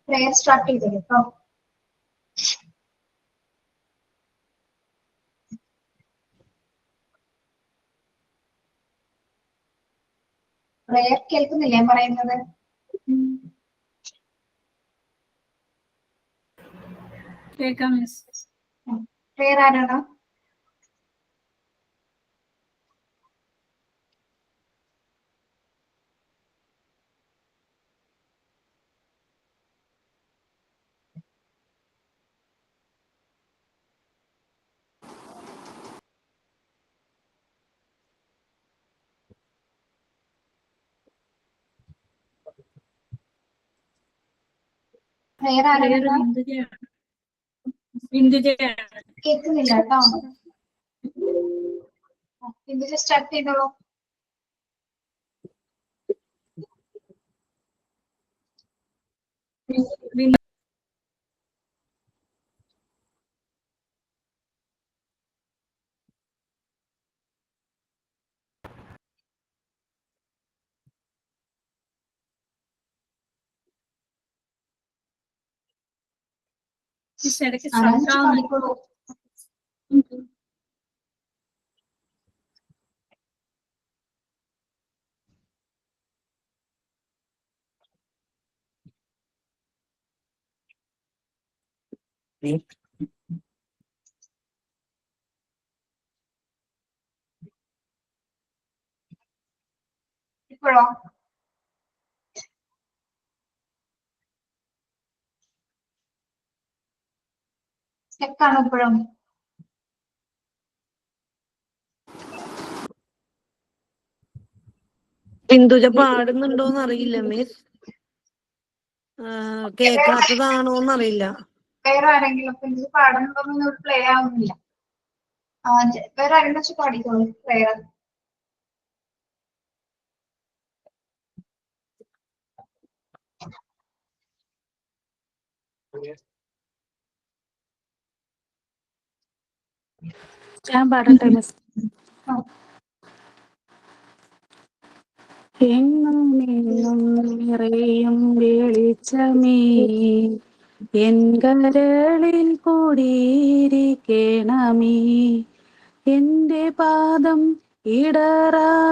Prayer start ചെയ്തോ. Prayer കേൾക്കുന്നില്ലേ പറയുന്നത്? കേൾക്കാം മിസ്. പ്രയർ ആരാണോ? പ്രയർ ആരാണോ? കേൾക്കുന്നില്ല കേട്ടോ. ഇന്ദുജ സ്റ്റാർട്ട് ചെയ്തോളൂ. പാടിക്കോളൂ. ഇപ്പോഴോ? സ്റ്റെക്കാണോ ഇപ്പോഴും? ഇന്ദുജ പാടുന്നുണ്ടോന്ന് അറിയില്ല മിസ്. കേക്കാത്തതാണോന്നറിയില്ല. വേറെ ആരെങ്കിലും ഇന്ദുജ പാടുന്നുണ്ടോന്ന് പ്ലേ ആവുന്നില്ല. വേറെ ആരെങ്കിലും വെച്ച് പാടിക്കോളൂ പ്രയർ. ഞാൻ പാടട്ടെ മിസ്. എങ്ങും എങ്ങും നിറയും വെളിച്ചമേ എൻ കരളിൽ കൂടിയിരിക്കണമേ. എന്റെ പാദം ഇടറാതിരിക്കുവാൻ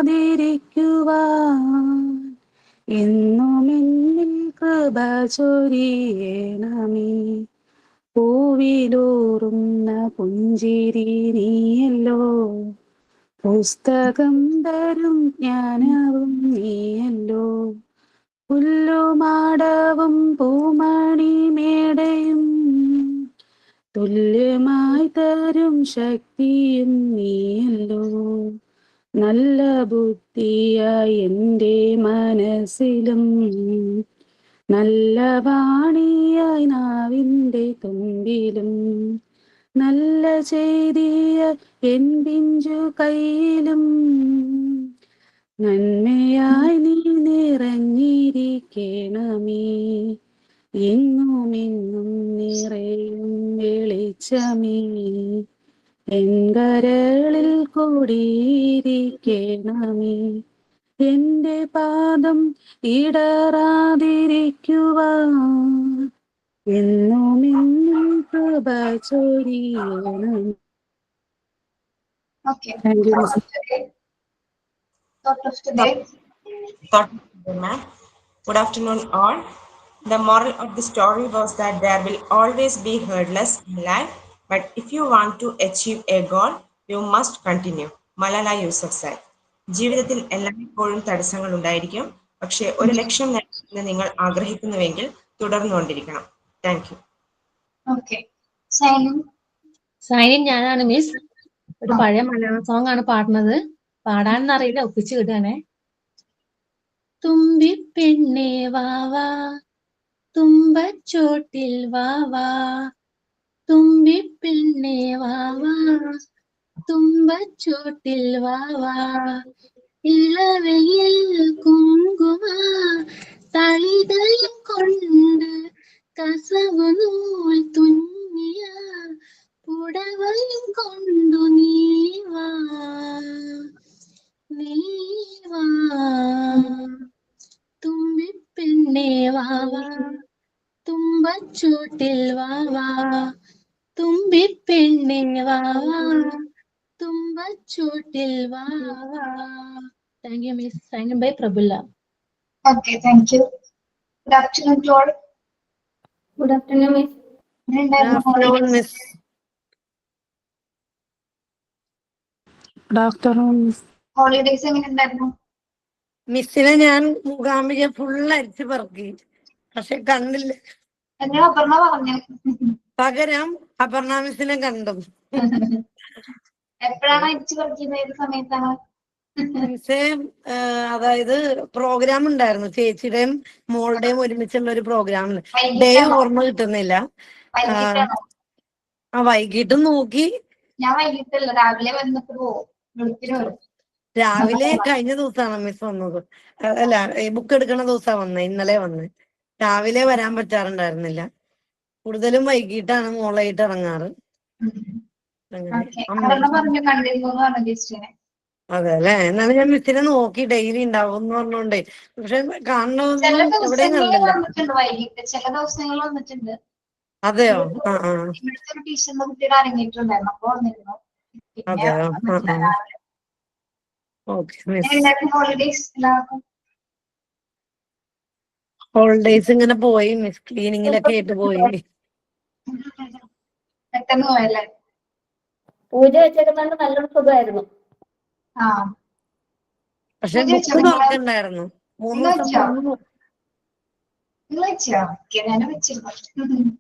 എന്നും എന്നിൽ കൃപ ചൊരിയണമേ. പൂവിലൂറുന്ന പുഞ്ചിരി നീയല്ലോ, പുസ്തകം തരും ജ്ഞാനവും നീയല്ലോ. പുല്ലുമാടവും പൂമണി മേടയും തുല്യമായി തരും ശക്തിയും നീയല്ലോ. നല്ല ബുദ്ധിയായി എൻ്റെ മനസ്സിലും നല്ല വാണിയായി നാവിൻ്റെ തുമ്പിലും നല്ല ചെയ്തിയ എൻ പിഞ്ചു കയ്യിലും നന്മയായി നീ നിറഞ്ഞിരിക്കണമേ. എങ്ങുമെങ്ങും നിറയും വെളിച്ചമേ എൻ കരളിൽ കൂടിയിരിക്കണമേ. എന്റെ പാദം ഇടറാതിരിക്കുവാൻ എന്നുമെന്നും കൃപ ചൊരിയണം. Okay. Thank you. Thought of today. Ma'am. Good afternoon, all. The moral of the story was that there will always be hurdles in life, but if you want to achieve a goal, you must continue. Malala Yousafzai. ജീവിതത്തിൽ എല്ലായ്പ്പോഴും തടസ്സങ്ങൾ ഉണ്ടായിരിക്കും, പക്ഷേ ഒരു ലക്ഷ്യം നേടാൻ നിങ്ങൾ ആഗ്രഹിക്കുന്നുവെങ്കിൽ തുടർന്നുകൊണ്ടിരിക്കണം. Thank you. ഓക്കെ. സൈനിൻ ഞാനാണ് മിസ്. ഒരു പഴയ മലയാളം സോങ് ആണ് പാടുന്നത്. പാടാനൊന്നും അറിയില്ല, ഒപ്പിച്ച് കിട്ടുകയാണേ. തുമ്പിപ്പെണ്ണേ വാവാ തുമ്പച്ചോട്ടിൽ വാവാ തുമ്പിപ്പെണ്ണേ വാവാ തുമ്പച്ചോട്ടിൽ വാവാ ഇളവയിൽ കുങ്കുമ തളിതയും കൊണ്ട് കസവു നൂൽ തുന്നിയ പുടവയും കൊണ്ടു നീവാ നീവാ തുമ്പിപ്പെണ്ണേ വാവാ തുമ്പച്ചൂട്ടിൽ വാവാ തുമ്പിപ്പെണ്ണേ വാവാ തുമ്പച്ചൂട്ടിൽ വാവാ. Thank you miss. Sign by Prabulla. Okay, thank you. Good afternoon to all. Good afternoon miss. Afternoon miss. Good afternoon. Holidays എങ്ങനെ ഉണ്ടായിരുന്നു? മിസ്സിനെ ഞാൻ മൂകാംബിക ഫുള്ള് അരിച്ചു പറക്കി, പക്ഷെ കണ്ടില്ല. എന്നെ അപർണ പറഞ്ഞു. പകരം അപർണ മിസ്സിനെ കണ്ടു. എപ്പോഴാണ് അടിച്ചു പറിക്കുന്നത്? ഏത് സമയത്താണ്? മിസ്സേ, അതായത് പ്രോഗ്രാം ഉണ്ടായിരുന്നു, ചേച്ചിയുടെയും മോളുടെയും ഒരുമിച്ചുള്ള ഒരു പ്രോഗ്രാമില്. ഡേ ഓർമ്മ കിട്ടുന്നില്ല. വൈകിട്ടാണോ? വൈകിട്ടും നോക്കി. ഞാൻ വൈകിട്ടല്ല, രാവിലെ വന്നിട്ട് പോവും. വെളുപ്പിന് വരും. രാവിലെ കഴിഞ്ഞ ദിവസമാണ് മിസ് വന്നത്. അല്ല, ബുക്ക് എടുക്കണ ദിവസമാണ് വന്നത്. ഇന്നലെ വന്ന്. രാവിലെ വരാൻ പറ്റാറുണ്ടായിരുന്നില്ല. കൂടുതലും വൈകിട്ടാണ് മോളായിട്ട് ഇറങ്ങാറ്. പറഞ്ഞു കണ്ടിരുന്നു പറഞ്ഞു ജിസ്റ്റിനെ. അതെ അല്ലെ? എന്നാലും ഞാൻ മിസ്സിനെ നോക്കി, ഡെയിലി ഉണ്ടാവും എന്ന് പറഞ്ഞോണ്ടേ. പക്ഷെ ചില കാണണമെന്നും എവിടെയും ദിവസങ്ങളിൽ കണ്ടില്ല. വന്നിട്ടുണ്ട് വൈകിട്ട്, ചില ദിവസങ്ങളിൽ വന്നിട്ടുണ്ട്. അതെയോ? ഇവിടുത്തെ ഒരു ടീച്ചറിന്റെ കുട്ടിയുടെ അരങ്ങിട്ടുണ്ടായിരുന്നു, അപ്പൊ വന്നിരുന്നു. പിന്നെ അതെയോ? Okay miss. ഹോളിഡേസ് എല്ലാവർക്കും ഹോളിഡേയ്സ് ഇങ്ങനെ പോയി മിസ്. ക്ലീനിങ്ങിലൊക്കെ ആയിട്ട് പോയി. പെട്ടെന്ന് പോയല്ലേ? പൂജ വെച്ചേക്കുന്നത് നല്ലൊരു സുഖമായിരുന്നു. ആ, പക്ഷെ ബുക്ക് തുറക്കണ്ടായിരുന്നു. 3 ദിവസം നിങ്ങൾ വെച്ചോ? ഓക്കെ, ഞാനും വെച്ചിരുന്നു.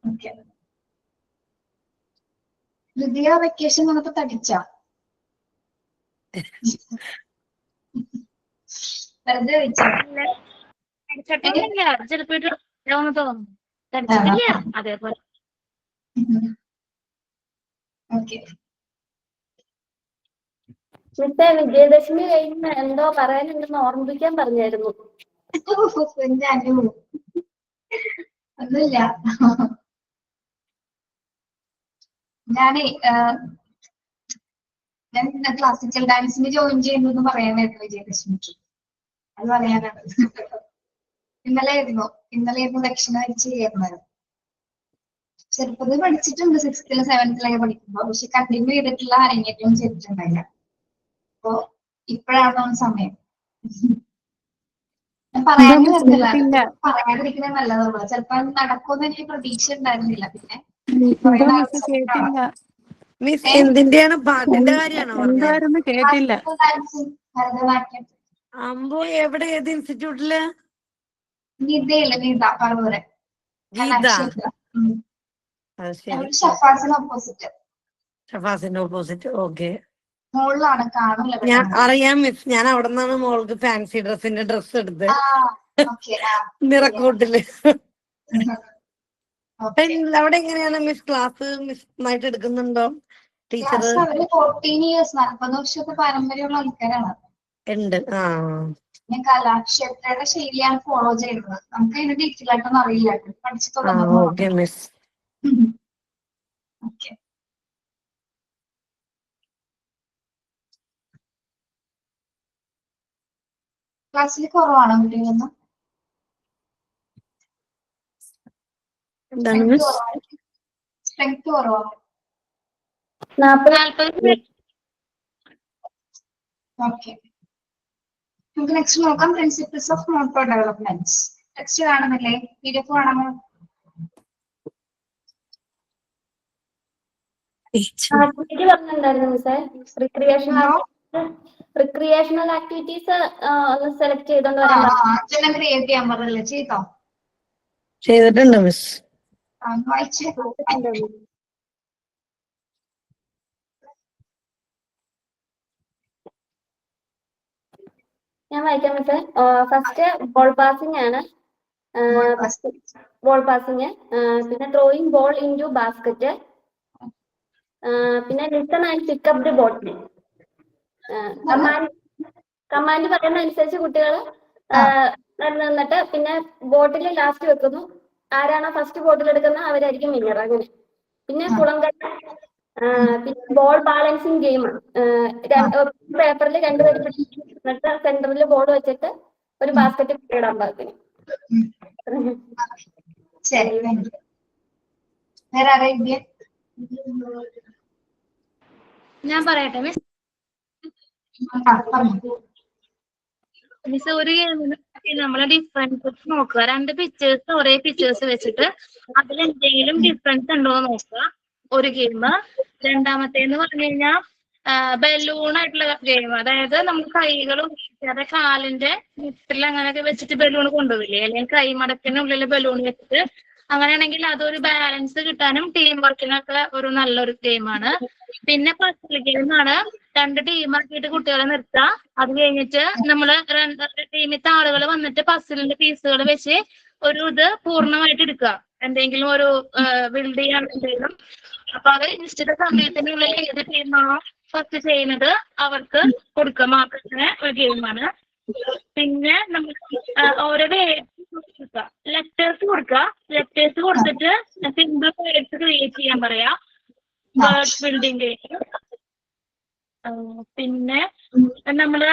ഓക്കെ. ഹൃദയ വെക്കേഷൻ വന്നപ്പോ തടിച്ചാ? വെറുതെ വെച്ചോ? അതേപോലെ ഓക്കെ. മിസ്സേ, വിജയദശമി കഴിഞ്ഞ് എന്തോ പറയാനുണ്ടെന്ന് ഓർമ്മിപ്പിക്കാൻ പറഞ്ഞായിരുന്നു. ഒന്നുമില്ല. ഞാനേ ഞാൻ ക്ലാസിക്കൽ ഡാൻസിന് ജോയിൻ ചെയ്യുന്നു പറയാനായിരുന്നു വിജയദശമിക്ക്. അത് പറയാനാണ്. ഇന്നലെയായിരുന്നു ദക്ഷിണ അയച്ചു ചെയ്യാറുണ്ടായിരുന്നു. ചെറുപ്പത്തിൽ പഠിച്ചിട്ടുണ്ട്, 6th 7th പഠിക്കുമ്പോ. പക്ഷെ കണ്ടിന്യൂ ചെയ്തിട്ടുള്ള അരങ്ങേറ്റവും ചെയ്തിട്ടുണ്ടായില്ല. അപ്പൊ ഇപ്പോഴാണ് സമയം. ഞാൻ പറയാതിരിക്കുന്നത് നല്ലതുള്ളൂ. ചിലപ്പോ നടക്കുമെന്ന് എനിക്ക് പ്രതീക്ഷ ഉണ്ടായിരുന്നില്ല. പിന്നെ കേട്ടില്ല മിസ് എന്തിന്റെയാണ്? പാട്ടിന്റെ കാര്യമാണോ പറഞ്ഞത്? എന്തായിരുന്നു കേട്ടില്ല. ഭരതനാട്യം. അമ്പോ, എവിടെ? ഏത് ഇൻസ്റ്റിറ്റ്യൂട്ടില്? ഗീതയില്ല, ഗീത പറവൂര്. ഗീത. ഷഫാസിന് ഓപ്പോസിറ്റ്. ഷഫാസിന്റെ ഓപ്പോസിറ്റ്. ഓക്കെ. മുകളിലാണ്, കാണില്ല. ഞാൻ അറിയാം മിസ്. ഞാൻ അവിടെ നിന്നാണ് മോൾക്ക് ഫാൻസി ഡ്രസ്സിന്റെ ഡ്രസ് എടുത്ത് നിറക്കൂട്ടില്. അവിടെ എങ്ങനെയാണ് മിസ് ക്ലാസ്? മിസ് നന്നായിട്ട് എടുക്കുന്നുണ്ടോ ടീച്ചർ? അവര് 14 years 40 വർഷത്തെ പാരമ്പര്യമുള്ള ആൾക്കാരാണ്. ഉണ്ട്. ഞാൻ കലാക്ഷേത്രയുടെ ശൈലിയാണ് ഫോളോ ചെയ്യുന്നത്. നമുക്ക് അതിന്റെ ഡീറ്റെയിൽ ആയിട്ടൊന്നും അറിയില്ല, പഠിച്ചു തുടങ്ങുന്നു. Okay miss. ഓക്കെ. ക്ലാസ്സിൽ കുറവാണോ കുട്ടികളൊന്നും? സ്ട്രെങ്ത് കുറവാണ്. 40. ഓക്കെ. നമുക്ക് നെക്സ്റ്റ് നോക്കാം. Principles of motto development. Text കാണുന്നില്ലേ? PDF കാണാമോ? പറഞ്ഞിട്ടുണ്ടായിരുന്നു മിസ്സേ. റിക്രിയേഷണൽ ആക്ടിവിറ്റീസ് സെലക്ട് ചെയ്തോണ്ട് വരാൻ ക്രിയേറ്റ് ചെയ്യാൻ പറഞ്ഞല്ലേ? ചെയ്തോ? ചെയ്തിട്ടുണ്ട് മിസ്. വായിച്ചേ. ഞാൻ വായിക്കാം മിസ്സേ. ഫസ്റ്റ് ബോൾ പാസിംഗ് ആണ്. ബോൾ പാസിംഗ്, പിന്നെ throwing ball in to basket, പിന്നെ listen and pick up the bottle. Command പറയുന്ന അനുസരിച്ച് കുട്ടികൾ നിന്നിട്ട് പിന്നെ ബോട്ടിൽ ലാസ്റ്റ് വെക്കുന്നു. ആരാണോ ഫസ്റ്റ് ബോട്ടിൽ എടുക്കുന്നത് അവരായിരിക്കും വിന്നർ. അങ്ങനെ പിന്നെ കുളംകര, പിന്നെ ബോൾ ബാലൻസിങ് ഗെയിം. പേപ്പറിൽ രണ്ടുപേരും എന്നിട്ട് സെന്ററിൽ ബോൾ വെച്ചിട്ട് ഒരു ബാസ്കറ്റ് ഇടാൻ പാകത്തിന്. ശരി, വേറെ ആരെങ്കിലും? ഞാൻ പറയട്ടെ മിസ്. മിസ്, ഒരു ഗെയിമിന് നമ്മളെ ഡിഫറൻസസ് നോക്കുക. 2 പിക്ചേഴ്സ് ഒരേ പിക്ചേഴ്സ് വെച്ചിട്ട് അതിൽ എന്തെങ്കിലും ഡിഫറൻസ് ഉണ്ടോ എന്ന് നോക്കുക, ഒരു ഗെയിം. രണ്ടാമത്തേന്ന് പറഞ്ഞു കഴിഞ്ഞാൽ ബലൂൺ ആയിട്ടുള്ള ഗെയിം. അതായത് നമുക്ക് കൈകൾ ഉപയോഗിക്കാതെ കാലിന്റെ മുട്ടിൽ അങ്ങനെയൊക്കെ വെച്ചിട്ട് ബലൂൺ കൊണ്ടുപോകില്ലേ, അല്ലെങ്കിൽ കൈമടക്കിനുള്ളിൽ ബലൂൺ വെച്ചിട്ട്. അങ്ങനെയാണെങ്കിൽ അതൊരു ബാലൻസ് കിട്ടാനും ടീം വർക്കിനൊക്കെ ഒരു നല്ലൊരു ഗെയിമാണ്. പിന്നെ പസിൽ ഗെയിമാണ്. 2 ടീമാക്കിയിട്ട് കുട്ടികളെ നിർത്തുക. അത് കഴിഞ്ഞിട്ട് നമ്മള് ടീമിലത്തെ ആളുകൾ വന്നിട്ട് പസിലിന്റെ പീസുകൾ വെച്ച് ഒരു ഇത് പൂർണ്ണമായിട്ട് എടുക്കുക. എന്തെങ്കിലും ഒരു ബിൽഡ് ചെയ്യാൻ എന്തെങ്കിലും. അപ്പൊ അത് നിശ്ചിത സമയത്തിനുള്ളിൽ ഏത് ടീമാണോ ഫസ്റ്റ് ചെയ്യുന്നത് അവർക്ക് കൊടുക്കുക. മാർക്കറ്റിന് ഒരു ഗെയിമാണ്. പിന്നെ നമുക്ക് ഓരോ ലെറ്റേഴ്സ് കൊടുക്കുക. ലെറ്റേഴ്സ് കൊടുത്തിട്ട് സിമ്പിൾ വേർഡ്സ് ക്രിയേറ്റ് ചെയ്യാൻ പറയാ. Word building game. പിന്നെ നമ്മള്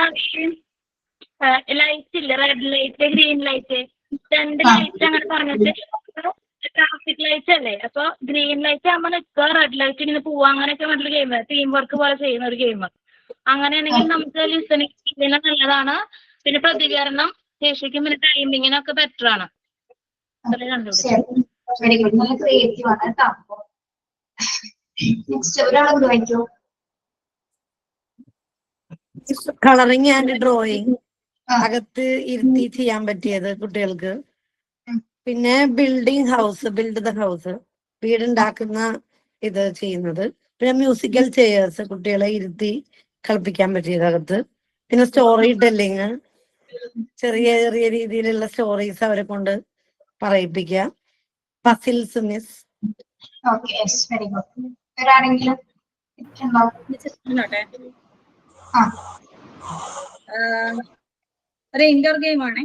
ലൈറ്റ് ഇല്ല, red light, green light, 2 light അങ്ങനെ പറഞ്ഞിട്ട് ട്രാഫിക് ലൈറ്റ് അല്ലേ, അപ്പൊ ഗ്രീൻ ലൈറ്റ് ആകുമ്പോൾ നിൽക്കുക, റെഡ് ലൈറ്റ് ഇങ്ങനെ പോവുക. അങ്ങനെയൊക്കെ നല്ലൊരു ഗെയിം, ടീം വർക്ക് പോലെ ചെയ്യുന്ന ഒരു ഗെയിം. അങ്ങനെയാണെങ്കിൽ നമുക്ക് ലിസണിങ് നല്ലതാണ്. പിന്നെ പ്രതികരണം ശേഷിക്കും, പിന്നെ ടൈമിങ്ങിനൊക്കെ ബെറ്റർ ആണ്. വെരി ഗുഡ്, നല്ല ക്രിയേറ്റീവ് ആണ് കേട്ടോ. നെക്സ്റ്റ് ഒരാളെ വായിക്കോ? കളറിങ് ആൻഡ് ഡ്രോയിങ് അകത്ത് ഇരുത്തി ചെയ്യാൻ പറ്റിയത് കുട്ടികൾക്ക്. പിന്നെ building house, build the house, വീടുണ്ടാക്കുന്ന ഇത് ചെയ്യുന്നത്. പിന്നെ മ്യൂസിക്കൽ ചെയേഴ്സ്, കുട്ടികളെ ഇരുത്തി കളിപ്പിക്കാൻ പറ്റിയത് അകത്ത്. പിന്നെ സ്റ്റോറി ടെല്ലിങ്, ചെറിയ ചെറിയ രീതിയിലുള്ള സ്റ്റോറീസ് അവരെ കൊണ്ട് പറയിപ്പിക്കുക. Puzzles miss. Okay, very good. വേറാരെങ്കിലും? ഒരു ഇൻഡോർ ഗെയിമാണ്.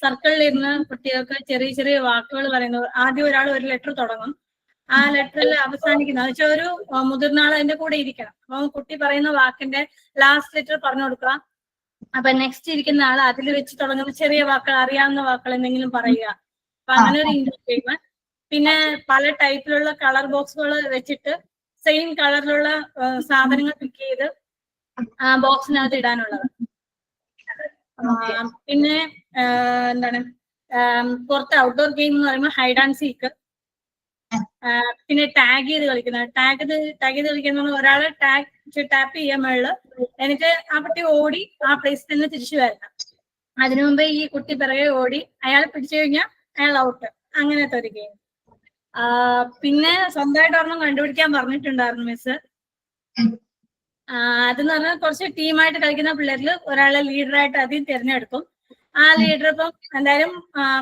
സർക്കിളിലിരുന്ന് കുട്ടികൾക്ക് ചെറിയ ചെറിയ വാക്കുകൾ പറയുന്നത്. ആദ്യം ഒരാൾ ഒരു ലെറ്റർ തുടങ്ങും. ആ ലെറ്ററിൽ അവസാനിക്കുന്നത് വെച്ചാൽ ഒരു മുതിർന്ന ആൾ അതിന്റെ കൂടെ ഇരിക്കണം. അപ്പം കുട്ടി പറയുന്ന വാക്കിന്റെ ലാസ്റ്റ് ലെറ്റർ പറഞ്ഞു കൊടുക്കുക. അപ്പൊ നെക്സ്റ്റ് ഇരിക്കുന്ന ആൾ അതിൽ വെച്ച് തുടങ്ങുന്ന ചെറിയ വാക്കുകൾ, അറിയാവുന്ന വാക്കുകൾ എന്തെങ്കിലും പറയുക. അപ്പൊ അങ്ങനെ ഒരു ഇൻഡോർ ഗെയിം. പിന്നെ പല ടൈപ്പിലുള്ള കളർ ബോക്സുകൾ വെച്ചിട്ട് സെയിം കളറിലുള്ള സാധനങ്ങൾ പിക്ക് ചെയ്ത് ആ ബോക്സിനകത്ത് ഇടാനുള്ളത്. പിന്നെ എന്താണ്, പുറത്ത് ഔട്ട്ഡോർ ഗെയിം എന്ന് പറയുമ്പോൾ ഹൈഡ് ആൻഡ് സീക്ക്. പിന്നെ ടാഗ് ചെയ്ത് കളിക്കുന്നത്. ടാഗ് ചെയ്ത് കളിക്കുന്ന ഒരാള് ടാപ്പ് ചെയ്യാൻ മേളില്, എന്നിട്ട് ആ കുട്ടി ഓടി ആ പ്ലേസിൽ തന്നെ തിരിച്ചു വരണം. അതിനു മുമ്പേ ഈ കുട്ടി പിറകെ ഓടി അയാൾ പിടിച്ചു കഴിഞ്ഞാൽ അയാൾ ഔട്ട്. അങ്ങനത്തെ ഒരു ഗെയിം. പിന്നെ സ്വന്തമായിട്ട് ഒരെണ്ണം കണ്ടുപിടിക്കാൻ പറഞ്ഞിട്ടുണ്ടായിരുന്നു മിസ്. അതെന്ന് പറഞ്ഞാൽ കുറച്ച് ടീമായിട്ട് കളിക്കുന്ന പിള്ളേരിൽ ഒരാളെ ലീഡറായിട്ട് ആദ്യം തിരഞ്ഞെടുക്കും. ആ ലീഡർ ഇപ്പം എന്തായാലും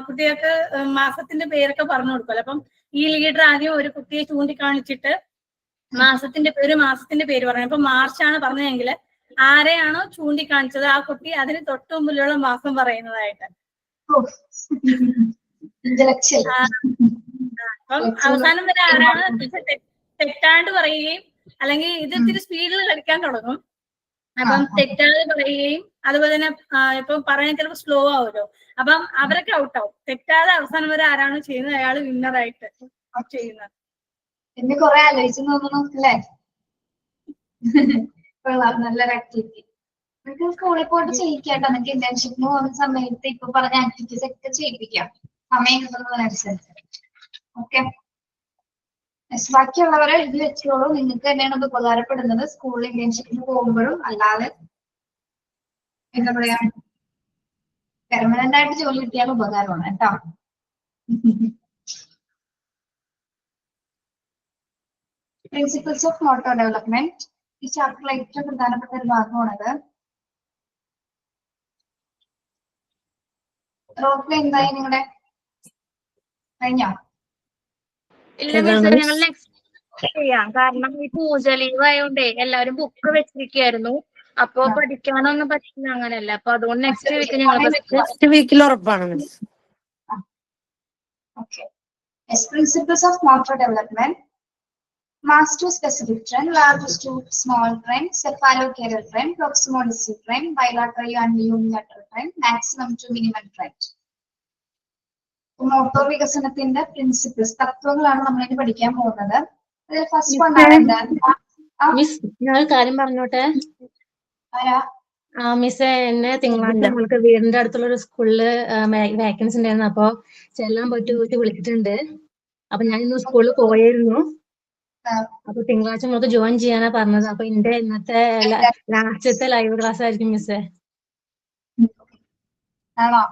കുട്ടികൾക്ക് മാസത്തിന്റെ പേരൊക്കെ പറഞ്ഞു കൊടുക്കുമല്ലോ. അപ്പം ഈ ലീഡർ ആദ്യം ഒരു കുട്ടിയെ ചൂണ്ടിക്കാണിച്ചിട്ട് മാസത്തിന്റെ പേര് പറഞ്ഞു. ഇപ്പൊ മാർച്ചാണ് പറഞ്ഞതെങ്കിൽ ആരെയാണോ ചൂണ്ടിക്കാണിച്ചത് ആ കുട്ടി അതിന് തൊട്ട് മുമ്പിലുള്ള മാസം പറയുന്നതായിട്ട്. അപ്പം അവസാനം വരെ ആരാണ് തെറ്റാണ്ട് പറയുകയും, അല്ലെങ്കിൽ ഇത് ഇത്തിരി സ്പീഡിൽ കളിക്കാൻ തുടങ്ങും. അപ്പം തെറ്റാതെ പറയുകയും, അതുപോലെ തന്നെ ഇപ്പൊ പറയാൻ ചിലപ്പോൾ സ്ലോ ആവുമല്ലോ, അപ്പം അവരൊക്കെ ഔട്ടാവും. തെറ്റാതെ അവസാനം വരെ ആരാണ് ചെയ്യുന്നത് അയാൾ വിന്നറായിട്ട് ചെയ്യുന്നത്. എന്നെ കുറെ ആലോചിച്ചു തോന്നുന്നു അല്ലേ? നല്ലൊരു ആക്ടിവിറ്റി. നിങ്ങൾക്ക് സ്കൂളിൽ പോയിട്ട് ചെയ്യിക്കാട്ടോ. നിങ്ങൾക്ക് ഇന്റേൺഷിപ്പിന് പോകുന്ന സമയത്ത് ഇപ്പൊ പറഞ്ഞ ആക്ടിവിറ്റീസ് ഒക്കെ ചെയ്യിപ്പിക്കാം, സമയം കിട്ടുന്നതിനനുസരിച്ച്. ഓക്കെ, ബാക്കിയുള്ളവരെ എഴുതി വെച്ചോളൂ. നിങ്ങൾക്ക് തന്നെയാണ് ഇത് ഉപകാരപ്പെടുന്നത് സ്കൂളിൽ ഇന്റേൺഷിപ്പിന് പോകുമ്പോഴും അല്ലാതെ. എന്താ പറയാ, പെർമനന്റ് ആയിട്ട് ജോലി കിട്ടിയാൽ ഉപകാരമാണ് കേട്ടോ. പ്രിൻസിപ്പിൾസ് ഓഫ് മോട്ടോ ഡെവലപ്മെന്റ് ഈ ചാപ്റ്ററിലെ ഏറ്റവും പ്രധാനപ്പെട്ട ഒരു ഭാഗമാണത്. റോൾ പ്ലേ എന്തായി നിങ്ങളുടെ കഴിഞ്ഞോ? ഇല്ല മിസ്, ഞങ്ങൾ നെക്സ്റ്റ് ചെയ്യാം. കാരണം ഈ പൂജ ലീവ് ആയതുകൊണ്ടേ എല്ലാവരും ബുക്ക് വെച്ചിരിക്കുകയായിരുന്നു. അപ്പൊ പഠിക്കാനൊന്നും പറ്റില്ല, അങ്ങനെയല്ല. അപ്പൊ അതുകൊണ്ട് നെക്സ്റ്റ് വീക്ക് ഞങ്ങൾ നെക്സ്റ്റ് വീക്കിൽ ഉറപ്പാണ് miss. Okay. As principles of motor development, mass to specific trend, large to small trend, cephalocaral trend, proximodistal trend, bilateral and unilateral trend, maximum to minimum trend. Motor വികസനത്തിന്റെ principles, തത്വങ്ങളാണ് നമ്മൾ ഇനി പഠിക്കാൻ പോകുന്നത്. അതിൽ first വണ്ണാണ് എന്താണ്? Miss, ഞാൻ ഒരു കാര്യം പറഞ്ഞോട്ടെ. ആരാ? മിസ്, എന്നെ തിങ്കളാഴ്ച നമ്മൾക്ക് വീടിന്റെ അടുത്തുള്ള ഒരു സ്കൂളില് വാക്കൻസി ഉണ്ടായിരുന്നു. അപ്പൊ ചെല്ലാൻ പറ്റി വിളിച്ചിട്ടുണ്ട്. അപ്പൊ ഞാൻ ഇന്ന് സ്കൂളിൽ പോയിരുന്നു. അപ്പൊ തിങ്കളാഴ്ച നമുക്ക് ജോയിൻ ചെയ്യാനാ പറഞ്ഞത്. അപ്പൊ എന്റെ ഇന്നത്തെ ലാസ്റ്റത്തെ ലൈവ് ക്ലാസ് ആയിരിക്കും മിസ്സേ. ആണോ?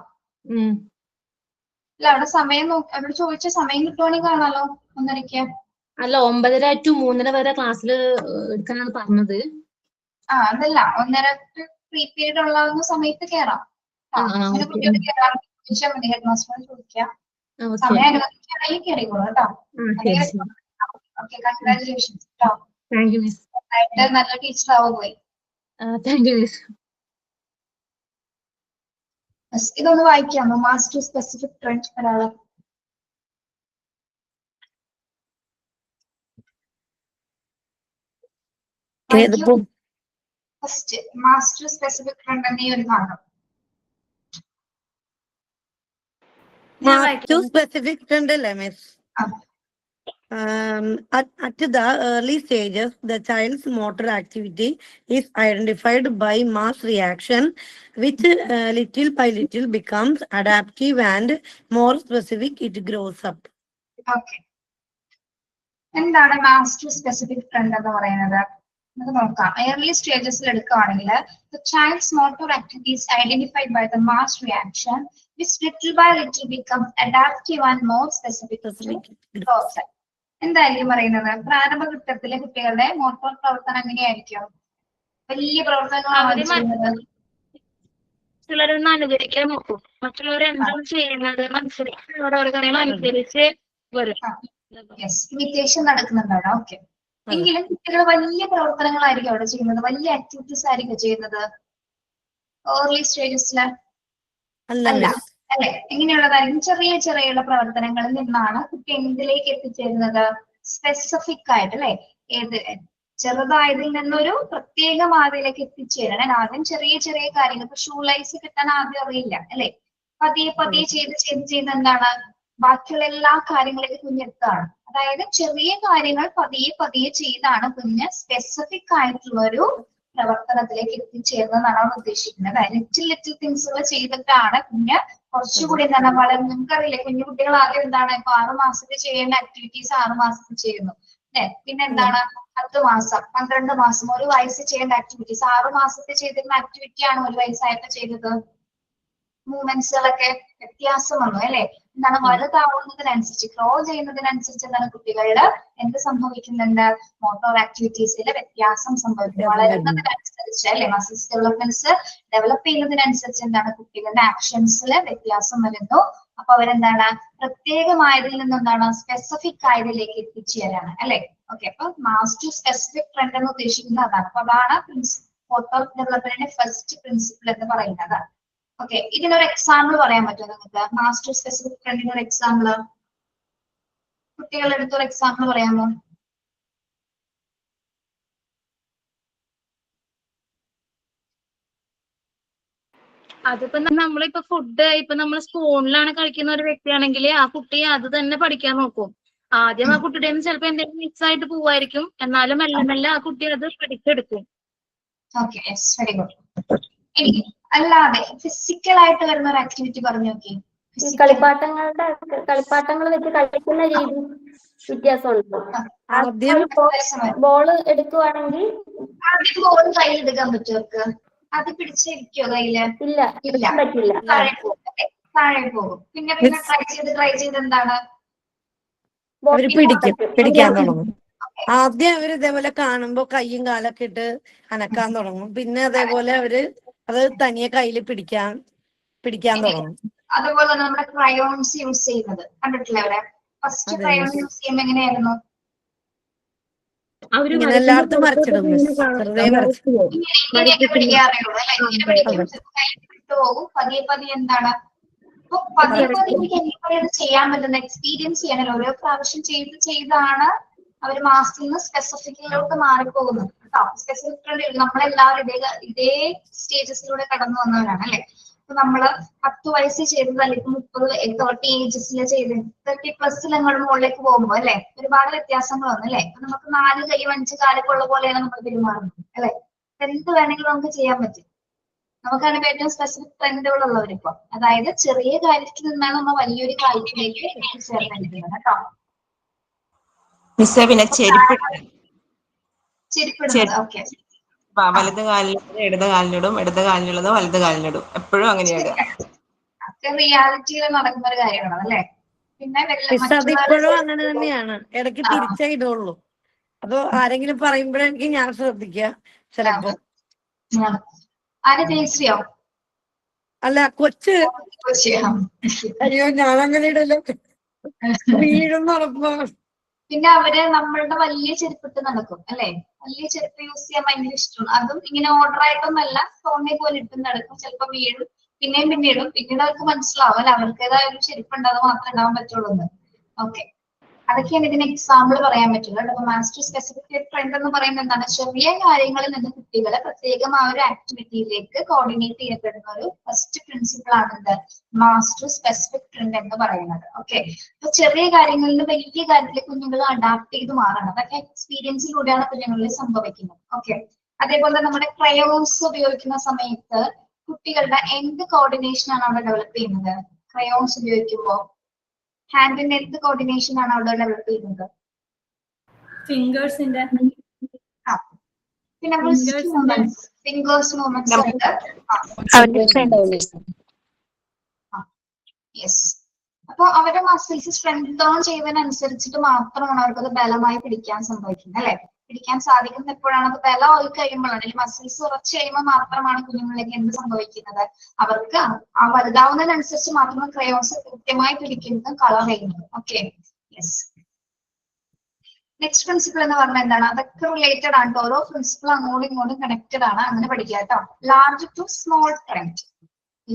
അല്ല, അവിടെ സമയം അവിടെ ചോദിച്ച സമയം കിട്ടുവാണെങ്കിൽ കാണാലോ 1:30. അല്ല, 9:30 to 3:30 വരെ ക്ലാസ്സിൽ എടുക്കാനാണ് പറഞ്ഞത്. അതല്ല, 1:30 ഫ്രീ പീരീഡ് ഉള്ള സമയത്ത് കയറാം. ചോദിച്ചാൽ മതി, ഹെഡ് മാസ്റ്ററോട് ചോദിക്കാം. സമയം അനുവദിക്കുകയാണെങ്കിൽ കയറിക്കോളൂ കേട്ടോ. ഓക്കെ, കൺഗ്രാറ്റുലേഷൻസ് കേട്ടോ. Thank you miss. നല്ല ടീച്ചർ ആവും പോയി. Thank you miss. ഇതൊന്ന് വായിക്കാമോ? മാസ്റ്റർ സ്പെസിഫിക് ട്രെൻഡ് ഒരാള്. ഫസ്റ്റ് മാസ്റ്റർ സ്പെസിഫിക് ട്രെൻഡ് എന്ന ഈ ഒരു ഭാഗം. മാസ്റ്റർ സ്പെസിഫിക് ട്രെൻഡ് അല്ലേ miss? At the early stages, the child's motor activity is identified by mass reaction, which little by little becomes adaptive and more specific. It grows up. Okay. എന്താണ് master specific trend എന്ന് പറയുന്നത്? നമുക്ക് നോക്കാം. Early സ്റ്റേജസിൽ എടുക്കുകയാണെങ്കിൽ the child's motor activity is identified by the mass reaction, which little by little becomes adaptive and more specific. എന്തായിരിക്കും പറയുന്നത്? പ്രാരംഭഘട്ടത്തിലെ കുട്ടികളുടെ motor പ്രവർത്തനം എങ്ങനെയായിരിക്കും? വലിയ പ്രവർത്തനങ്ങളാണ് ചെയ്യുന്നത്. മറ്റുള്ളവരൊന്ന് അനുകരിക്കാൻ നോക്കും. മറ്റുള്ളവർ എന്താണ് ചെയ്യുന്നത് മനസ്സിലാക്കി ഓരോ കാര്യങ്ങൾ അനുസരിച്ച് വരും. ഇമിറ്റേഷൻ നടക്കുന്നുണ്ടാണ്. ഓക്കെ. എങ്കിലും കുട്ടികൾ വലിയ പ്രവർത്തനങ്ങളായിരിക്കും അവിടെ ചെയ്യുന്നത്, വലിയ ആക്ടിവിറ്റീസ് ആയിരിക്കും ചെയ്യുന്നത് ഏർലി സ്റ്റേജസില്. അല്ല അല്ലെ? എങ്ങനെയുള്ളതായിരിക്കും? ചെറിയ ചെറിയ പ്രവർത്തനങ്ങളിൽ നിന്നാണ് കുട്ടി എന്തിലേക്ക് എത്തിച്ചേരുന്നത്? സ്പെസിഫിക് ആയിട്ട് അല്ലെ? ഏത് ചെറുതായതിൽ നിന്നൊരു പ്രത്യേക മാതിരിയിലേക്ക് എത്തിച്ചേരണം. ആദ്യം ചെറിയ ചെറിയ കാര്യങ്ങൾ, ഇപ്പൊ ഷൂ ലൈസ് കിട്ടാൻ ആദ്യം അറിയില്ല അല്ലെ? പതിയെ പതിയെ ചെയ്ത് എന്താണ് ബാക്കിയുള്ള എല്ലാ കാര്യങ്ങളിലേക്ക് കുഞ്ഞെത്താണ്. അതായത് ചെറിയ കാര്യങ്ങൾ പതിയെ പതിയെ ചെയ്താണ് കുഞ്ഞ് സ്പെസിഫിക് ആയിട്ടുള്ള ഒരു പ്രവർത്തനത്തിലേക്ക് എത്തിച്ചേരുന്നതാണ് അവർ ഉദ്ദേശിക്കുന്നത്. ലിറ്റിൽ തിങ്സുകൾ ചെയ്തിട്ടാണ് കുഞ്ഞ് കുറച്ചുകൂടി എന്താണ് വളരെ, നിങ്ങൾക്കറിയില്ലേ കുഞ്ഞു കുട്ടികൾ ആദ്യം എന്താണ് ഇപ്പൊ 6 മാസത്തിൽ ചെയ്യേണ്ട ആക്ടിവിറ്റീസ് 6 മാസത്തിൽ ചെയ്യുന്നു അല്ലെ? പിന്നെ എന്താണ് 10 മാസം 12 മാസം 1 വയസ്സ് ചെയ്യേണ്ട ആക്ടിവിറ്റീസ് 6 മാസത്തിൽ ചെയ്തിരുന്ന ആക്ടിവിറ്റിയാണ് 1 വയസ്സായപ്പോ ചെയ്തത്. മൂവ്മെന്റ്സുകളൊക്കെ വ്യത്യാസം വന്നു അല്ലെ? എന്താണ് വലുതാവുന്നതിനനുസരിച്ച് ഗ്രോ ചെയ്യുന്നതിനനുസരിച്ച് എന്താണ് കുട്ടികളില് എന്ത് സംഭവിക്കുന്നുണ്ട്? മോട്ടോർ ആക്ടിവിറ്റീസിൽ വ്യത്യാസം സംഭവിക്കുന്നു. വളരുന്നതിനനുസരിച്ച് അല്ലെ? മസിൽസ് ഡെവലപ്മെന്റ്സ് ഡെവലപ്പ് ചെയ്യുന്നതിനനുസരിച്ച് എന്താണ് കുട്ടികളുടെ ആക്ഷൻസിൽ വ്യത്യാസം വരുന്നു. അപ്പൊ അവരെന്താണ് പ്രത്യേകമായതിൽ നിന്നെന്താണ് സ്പെസിഫിക് ആയതിലേക്ക് എത്തിച്ചേരാണ് അല്ലെ? ഓക്കെ. അപ്പൊ മാസ്റ്റർ സ്പെസിഫിക് ട്രെൻഡ് എന്ന് ഉദ്ദേശിക്കുന്നത് അതാണ്. അപ്പൊ അതാണ് മോട്ടോർ ഡെവലപ്മെന്റിന്റെ ഫസ്റ്റ് പ്രിൻസിപ്പിൾ എന്ന് പറയുന്നത്. ഓക്കെ. ഇതിനൊരു എക്സാമ്പിൾ പറയാൻ പറ്റുമോ നിങ്ങൾക്ക്? മാസ്റ്റർ സ്പെസിഫിക് ട്രെൻഡിന്റെ ഒരു എക്സാമ്പിള് കുട്ടികളുടെ അടുത്തൊരു എക്സാമ്പിൾ പറയാമോ? അതിപ്പോ നമ്മളിപ്പോ ഫുഡ് ഇപ്പൊ നമ്മൾ സ്പൂണിലാണ് കഴിക്കുന്ന ഒരു വ്യക്തിയാണെങ്കിൽ ആ കുട്ടി അത് തന്നെ പഠിക്കാൻ നോക്കും. ആദ്യം ആ കുട്ടിയുടെ ചിലപ്പോ എന്തെങ്കിലും മിക്സ് ആയിട്ട് പോവായിരിക്കും, എന്നാലും മെല്ലെ മെല്ലെ ആ കുട്ടി അത് പഠിച്ചെടുക്കും. Okay, very good. ഇനി അല്ലാതെ ഫിസിക്കൽ ആയിട്ട് വരുന്ന ഒരു ആക്ടിവിറ്റി പറഞ്ഞു നോക്കി. കളിപ്പാട്ടങ്ങൾ വെച്ച് കളിക്കുന്ന രീതി വ്യത്യാസമുണ്ടോ? ബോള് എടുക്കുവാണെങ്കിൽ ബോൾ കയ്യിൽ എടുക്കാൻ പറ്റുമോ? അത് പിടിച്ചിരിക്കോ കയ്യില്? ഇല്ല, പറ്റില്ല. താഴെ പോകും. പിന്നെ പിന്നെ ട്രൈ ചെയ്ത് എന്താണ് അവര് പിടിക്കാൻ തുടങ്ങും. ആദ്യം അവര് ഇതേപോലെ കാണുമ്പോ കയ്യും കാലൊക്കെ ഇട്ട് അനക്കാൻ തുടങ്ങും. പിന്നെ അതേപോലെ അവര് അത് തനിയെ കയ്യിൽ പിടിക്കാൻ തുടങ്ങും. അതുപോലെ തന്നെ നമ്മുടെ ക്രയോൺസ് യൂസ് ചെയ്യുന്നത് കണ്ടിട്ടില്ലേ അവിടെ? ഫസ്റ്റ് അതെ ക്രയോൺ മിസ്. യൂസ് ചെയ്യുമ്പോൾ എങ്ങനെയായിരുന്നു? അവര് ഇങ്ങനെ വരയ്ക്കുമ്പോ എല്ലായിടത്തും പുറത്തോട്ട് വരച്ചിടും മിസ്, വെറുതെ വരച്ചു. ഇങ്ങനെയൊക്കെ പിടിക്കാറുള്ളൂ അല്ലെ? ഇങ്ങനെ പിടിക്കുമ്പോൾ ചിലപ്പോൾ കൈ വിട്ടു പോകും. പതിയെ പതിയെ എന്താണ്, അപ്പൊ പതിയെ പതിയെ എനിക്ക് എല്ലാവരും ചെയ്യാൻ പറ്റുന്ന എക്സ്പീരിയൻസ് ചെയ്യാനല്ലോ. ഓരോ പ്രാവശ്യം ചെയ്താണ് അവർ മാസ്റ്ററിൽ നിന്ന് സ്പെസിഫിക്കിലോട്ട് മാറിപ്പോകുന്നത് കേട്ടോ. സ്പെസിഫിക് നമ്മളെല്ലാവരും ഇതേ സ്റ്റേജസിലൂടെ കടന്നു വന്നവരാണ് അല്ലെ? ഇപ്പൊ നമ്മള് 10 വയസ്സിൽ ചെയ്തത് അല്ലെങ്കിൽ 30 ഏജസിൽ ചെയ്ത് 30+ അങ്ങോട്ട് മുകളിലേക്ക് പോകുമ്പോ അല്ലെ ഒരുപാട് വ്യത്യാസങ്ങൾ വന്നു അല്ലെ? അപ്പൊ നമുക്ക് 4 കൈ 5 കാലൊക്കെ ഉള്ള പോലെയാണ് നമ്മൾ പെരുമാറുന്നത് അല്ലെ? എന്ത് വേണമെങ്കിലും നമുക്ക് ചെയ്യാൻ പറ്റും. നമുക്കാണ് ഏറ്റവും സ്പെസിഫിക് ട്രെൻഡുകൾ ഉള്ളവരിപ്പോ. അതായത് ചെറിയ കാര്യത്തിൽ നിന്നാണ് നമ്മൾ വലിയൊരു കാര്യത്തിലേക്ക് എത്തിച്ചേർന്നിരിക്കുന്നത് കേട്ടോ. മിസ്സേ പിന്നെ ചെരുപ്പിടുന്നത് ഓക്കെ. വലത് കാലിലുള്ളത് ഇടത് കാലിനിടും, ഇടത് കാലിനുള്ളത് വലത് കാലിനിടും. എപ്പോഴും അങ്ങനെയാണ്. റിയാലിറ്റിയിൽ നടക്കുന്ന ഒരു കാര്യമാണ് അല്ലേ? പിന്നെ മിസ് അതിപ്പോഴും അങ്ങനെ തന്നെയാണ്, ഇടയ്ക്ക് തിരിച്ചേ ഇടുള്ളൂ. അതോ ആരെങ്കിലും പറയുമ്പോഴെനിക്ക് ഞാൻ ശ്രദ്ധിക്കുക ചിലപ്പോ. ആരെ ജയശ്രീയോ? അല്ല കൊച്ച്. അയ്യോ ഞാനങ്ങനെ ഇടല്ലോ, വീഴും ഉറപ്പാണ്. പിന്നെ അവര് നമ്മളുടെ വലിയ ചെരുപ്പിട്ട് നടക്കും അല്ലെ? വലിയ ചെരുപ്പ് യൂസ് ചെയ്യാൻ ഭയങ്കര ഇഷ്ടമാണ്. അതും ഇങ്ങനെ ഓർഡർ ആയിട്ടൊന്നല്ല, തോന്നിയ പോലെ ഇട്ട് നടക്കും. ചിലപ്പോ വീഴും, പിന്നെയും ഇടും. പിന്നീട് അവർക്ക് മനസ്സിലാവും അല്ലെ അവർക്കേതായ ഒരു ചെരുപ്പുണ്ട്, അത് മാത്രമേ ഇടാൻ പറ്റുള്ളൂ എന്ന്. ഓക്കെ, അതൊക്കെയാണ് ഇതിന് എക്സാമ്പിൾ പറയാൻ പറ്റുള്ളൂ. അപ്പൊ മാസ്റ്റർ സ്പെസിഫിക് ട്രെൻഡ് എന്ന് പറയുന്നത് എന്താണ്? ചെറിയ കാര്യങ്ങളിൽ നിന്ന് കുട്ടികളെ പ്രത്യേകം ആ ഒരു ആക്ടിവിറ്റിയിലേക്ക് കോർഡിനേറ്റ് ചെയ്യപ്പെടുന്ന ഒരു ഫസ്റ്റ് പ്രിൻസിപ്പിൾ ആണ് എന്ത്? മാസ്റ്റർ സ്പെസിഫിക് ട്രെൻഡ് എന്ന് പറയുന്നത്. ഓക്കെ, അപ്പൊ ചെറിയ കാര്യങ്ങളിൽ നിന്ന് വലിയ കാര്യത്തിലേക്ക് കുഞ്ഞുങ്ങൾ അഡാപ്റ്റ് ചെയ്ത് മാറണം. അതൊക്കെ എക്സ്പീരിയൻസിലൂടെയാണ് കുഞ്ഞുങ്ങളിൽ സംഭവിക്കുന്നത്. ഓക്കെ, അതേപോലെ നമ്മുടെ ക്രയോൺസ് ഉപയോഗിക്കുന്ന സമയത്ത് കുട്ടികളുടെ എന്ത് കോർഡിനേഷൻ ആണ് അവിടെ ഡെവലപ്പ് ചെയ്യുന്നത്? ക്രയോൺസ് ഉപയോഗിക്കുമ്പോൾ ഹാൻഡിന്റെ എന്ത് കോർഡിനേഷൻ ആണ് അവിടെ ഡെവലപ്പ് ചെയ്യുന്നത്? ഫിംഗേഴ്സിന്റെ. പിന്നെ ഫിംഗേഴ്സ് മൂവ്മെന്റ്സ് ഉണ്ട്. യെസ്, അപ്പൊ അവരുടെ മസിൽസ് സ്ട്രെങ്ത് ഓൺ ചെയ്യുന്നതിനനുസരിച്ചിട്ട് മാത്രമാണ് അവർക്കത് ബലമായി പിടിക്കാൻ സംഭവിക്കുന്നത് അല്ലെ? പിടിക്കാൻ സാധിക്കുന്നത് എപ്പോഴാണ്? അത് ബലമായി കഴിയുമ്പോഴാണ്. ഈ മസിൽസ് ഉറച്ചു കഴിയുമ്പോൾ മാത്രമാണ് കുഞ്ഞുങ്ങളിലേക്ക് എന്ത് സംഭവിക്കുന്നത്? അവർക്ക് ആ വലുതാവുന്നതിനനുസരിച്ച് മാത്രമേ ക്രയോൺസ് കൃത്യമായി പിടിക്കുന്നതും കളർ ചെയ്യുന്നതും. Okay, yes. നെക്സ്റ്റ് പ്രിൻസിപ്പിൾ എന്ന് പറഞ്ഞാൽ എന്താണ്? അതൊക്കെ റിലേറ്റഡ് ആണ്. ഓരോ പ്രിൻസിപ്പിൾ അങ്ങോട്ടും ഇങ്ങോട്ടും കണക്റ്റഡ് ആണ്. അങ്ങനെ പഠിക്കുക കേട്ടോ. Large to small trend.